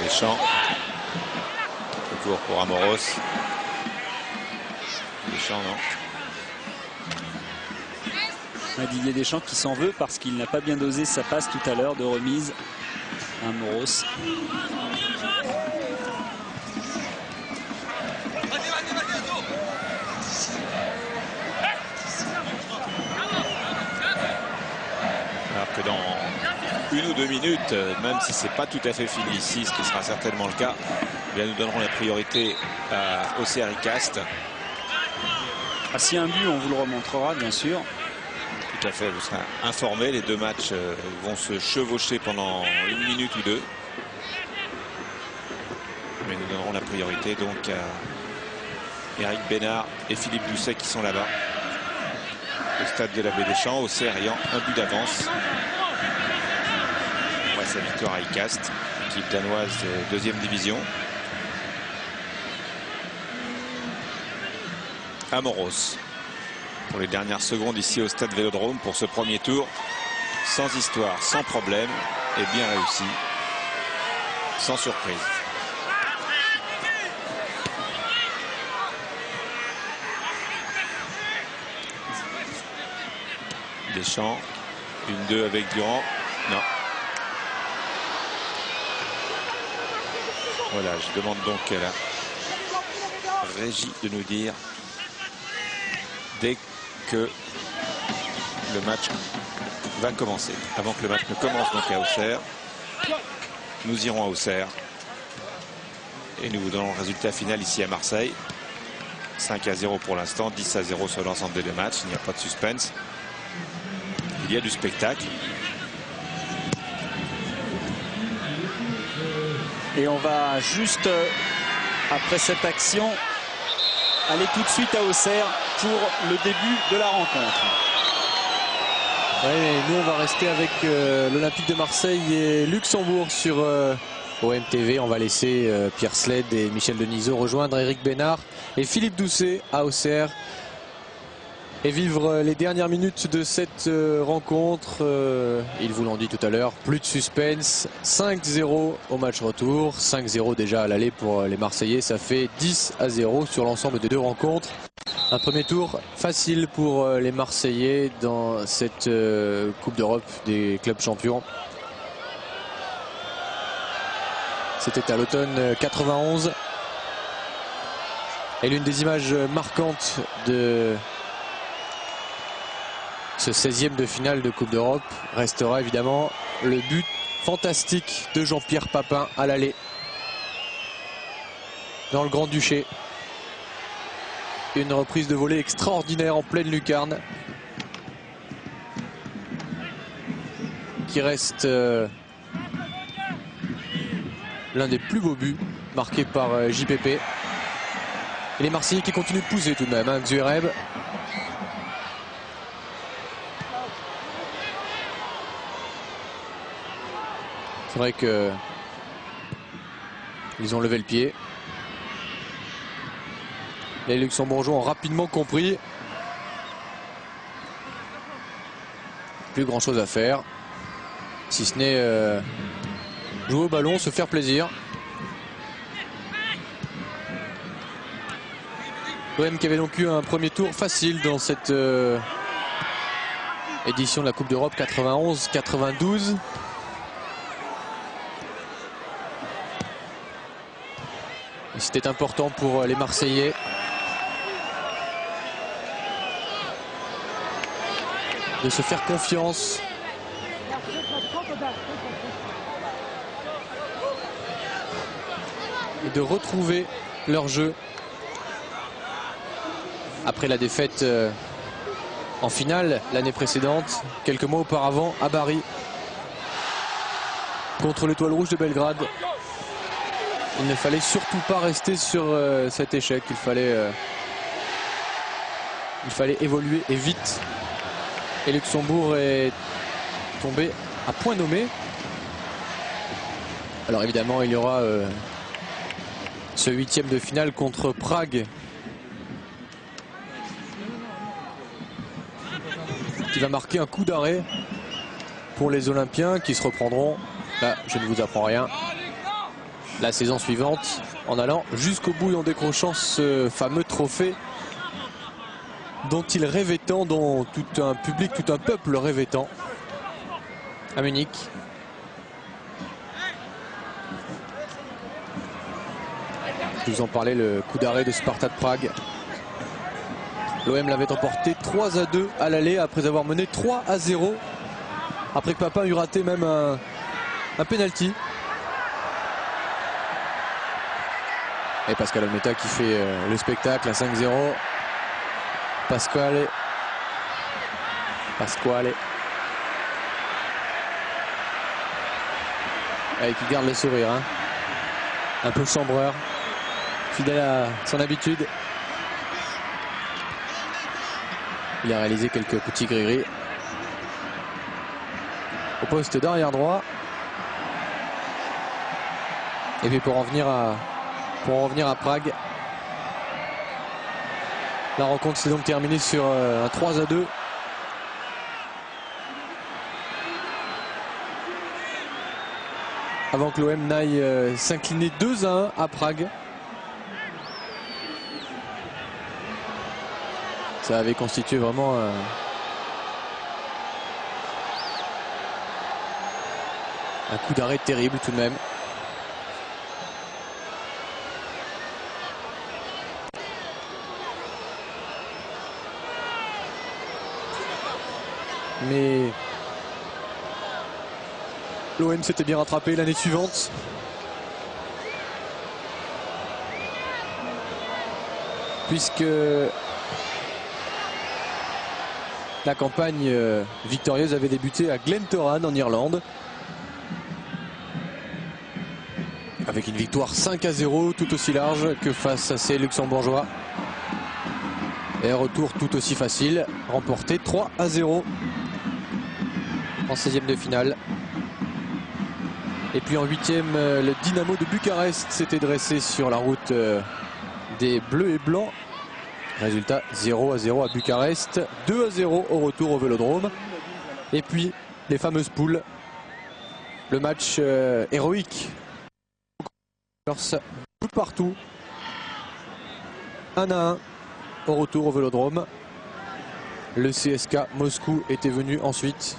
Deschamps. Retour pour Amoros. Deschamps, non. Didier Deschamps qui s'en veut parce qu'il n'a pas bien dosé sa passe tout à l'heure de remise. Amoros. Alors que dans 1 ou 2 minutes, même si c'est pas tout à fait fini ici, ce qui sera certainement le cas, eh bien, nous donnerons la priorité au CRI Castres. Ah, s'il y a un but, on vous le remontrera, bien sûr. Tout à fait, vous serez informés. Les 2 matchs vont se chevaucher pendant 1 minute ou 2. Mais nous donnerons la priorité donc à Eric Bénard et Philippe Doucet qui sont là-bas. Au stade de la Baie des Champs, au ayant un but d'avance. Après sa victoire à Icast, équipe danoise de 2e division. Amoros pour les dernières secondes ici au stade Vélodrome pour ce premier tour. Sans histoire, sans problème et bien réussi. Sans surprise. Deschamps, 1-2 avec Durand. Non. Voilà, je demande donc à la régie de nous dire dès que le match va commencer. Avant que le match ne commence donc à Auxerre, nous irons à Auxerre et nous vous donnons le résultat final ici à Marseille. 5-0 pour l'instant, 10-0 sur l'ensemble des deux matchs. Il n'y a pas de suspense. Il y a du spectacle. Et on va juste, après cette action, aller tout de suite à Auxerre pour le début de la rencontre. Ouais, nous on va rester avec l'Olympique de Marseille et Luxembourg sur OMTV. On va laisser Pierre Sled et Michel Denisot rejoindre Eric Bénard et Philippe Doucet à Auxerre et vivre les dernières minutes de cette rencontre. Ils vous l'ont dit tout à l'heure, plus de suspense. 5-0 au match retour, 5-0 déjà à l'aller pour les Marseillais. Ça fait 10-0 sur l'ensemble des deux rencontres. Un premier tour facile pour les Marseillais dans cette Coupe d'Europe des clubs champions. C'était à l'automne 91. Et l'une des images marquantes de ce 16e de finale de Coupe d'Europe restera évidemment le but fantastique de Jean-Pierre Papin à l'aller dans le Grand-Duché. Une reprise de volée extraordinaire en pleine lucarne qui reste l'un des plus beaux buts marqués par JPP. Et les Marseillais qui continuent de pousser tout de même, hein, Xuereb. C'est vrai que ils ont levé le pied. Les Luxembourgeois ont rapidement compris. Plus grand chose à faire. Si ce n'est jouer au ballon, se faire plaisir. L'OM qui avait donc eu un premier tour facile dans cette édition de la Coupe d'Europe 91-92. C'était important pour les Marseillais. De se faire confiance. Et de retrouver leur jeu. Après la défaite en finale l'année précédente, quelques mois auparavant à Bari. Contre l'Étoile Rouge de Belgrade. Il ne fallait surtout pas rester sur cet échec. Il fallait évoluer et vite. Et Luxembourg est tombé à point nommé. Alors évidemment, il y aura ce 8e de finale contre Prague. Qui va marquer un coup d'arrêt pour les Olympiens qui se reprendront. Là, je ne vous apprends rien. La saison suivante, en allant jusqu'au bout et en décrochant ce fameux trophée dont il rêvait tant, dont tout un public, tout un peuple rêvait tant, à Munich. Je vous en parlais, le coup d'arrêt de Sparta de Prague. L'OM l'avait emporté 3-2 à l'aller après avoir mené 3-0. Après que Papin eut raté même un penalty. Et Pascal Olmeta qui fait le spectacle à 5-0. Pasquale. Et qui garde le sourire. Hein. Un peu chambreur. Fidèle à son habitude. Il a réalisé quelques petits gris-gris. Au poste d'arrière droit. Et puis pour en venir à Prague. La rencontre s'est donc terminée sur un 3-2. Avant que l'OM n'aille s'incliner 2-1 à Prague. Ça avait constitué vraiment un coup d'arrêt terrible tout de même. Mais l'OM s'était bien rattrapé l'année suivante. Puisque la campagne victorieuse avait débuté à Glentoran en Irlande. Avec une victoire 5-0 tout aussi large que face à ces Luxembourgeois. Et un retour tout aussi facile, remporté 3-0 en 16e de finale. Et puis en 8e, le Dynamo de Bucarest s'était dressé sur la route des Bleus et Blancs. Résultat 0-0 à Bucarest, 2-0 au retour au Vélodrome. Et puis les fameuses poules, le match héroïque. Tout partout, 1-1 au retour au Vélodrome. Le CSK Moscou était venu ensuite,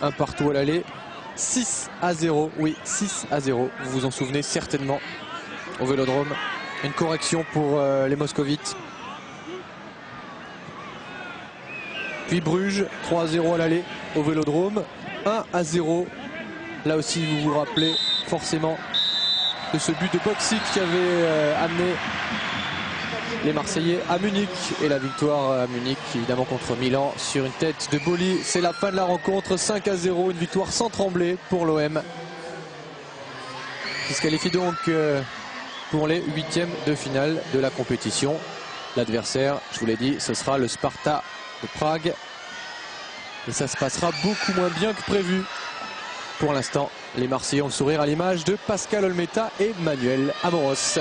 un partout à l'aller, 6-0, oui 6-0, vous vous en souvenez certainement au Vélodrome. Une correction pour les Moscovites. Puis Bruges, 3-0 à l'aller au Vélodrome, 1-0. Là aussi vous vous rappelez forcément de ce but de Boksic qui avait amené les Marseillais à Munich. Et la victoire à Munich évidemment contre Milan sur une tête de Boli. C'est la fin de la rencontre, 5-0, une victoire sans trembler pour l'OM. Qui se qualifie donc pour les 8e de finale de la compétition. L'adversaire, je vous l'ai dit, ce sera le Sparta de Prague. Et ça se passera beaucoup moins bien que prévu. Pour l'instant, les Marseillais ont le sourire à l'image de Pascal Olmeta et Manuel Amoros.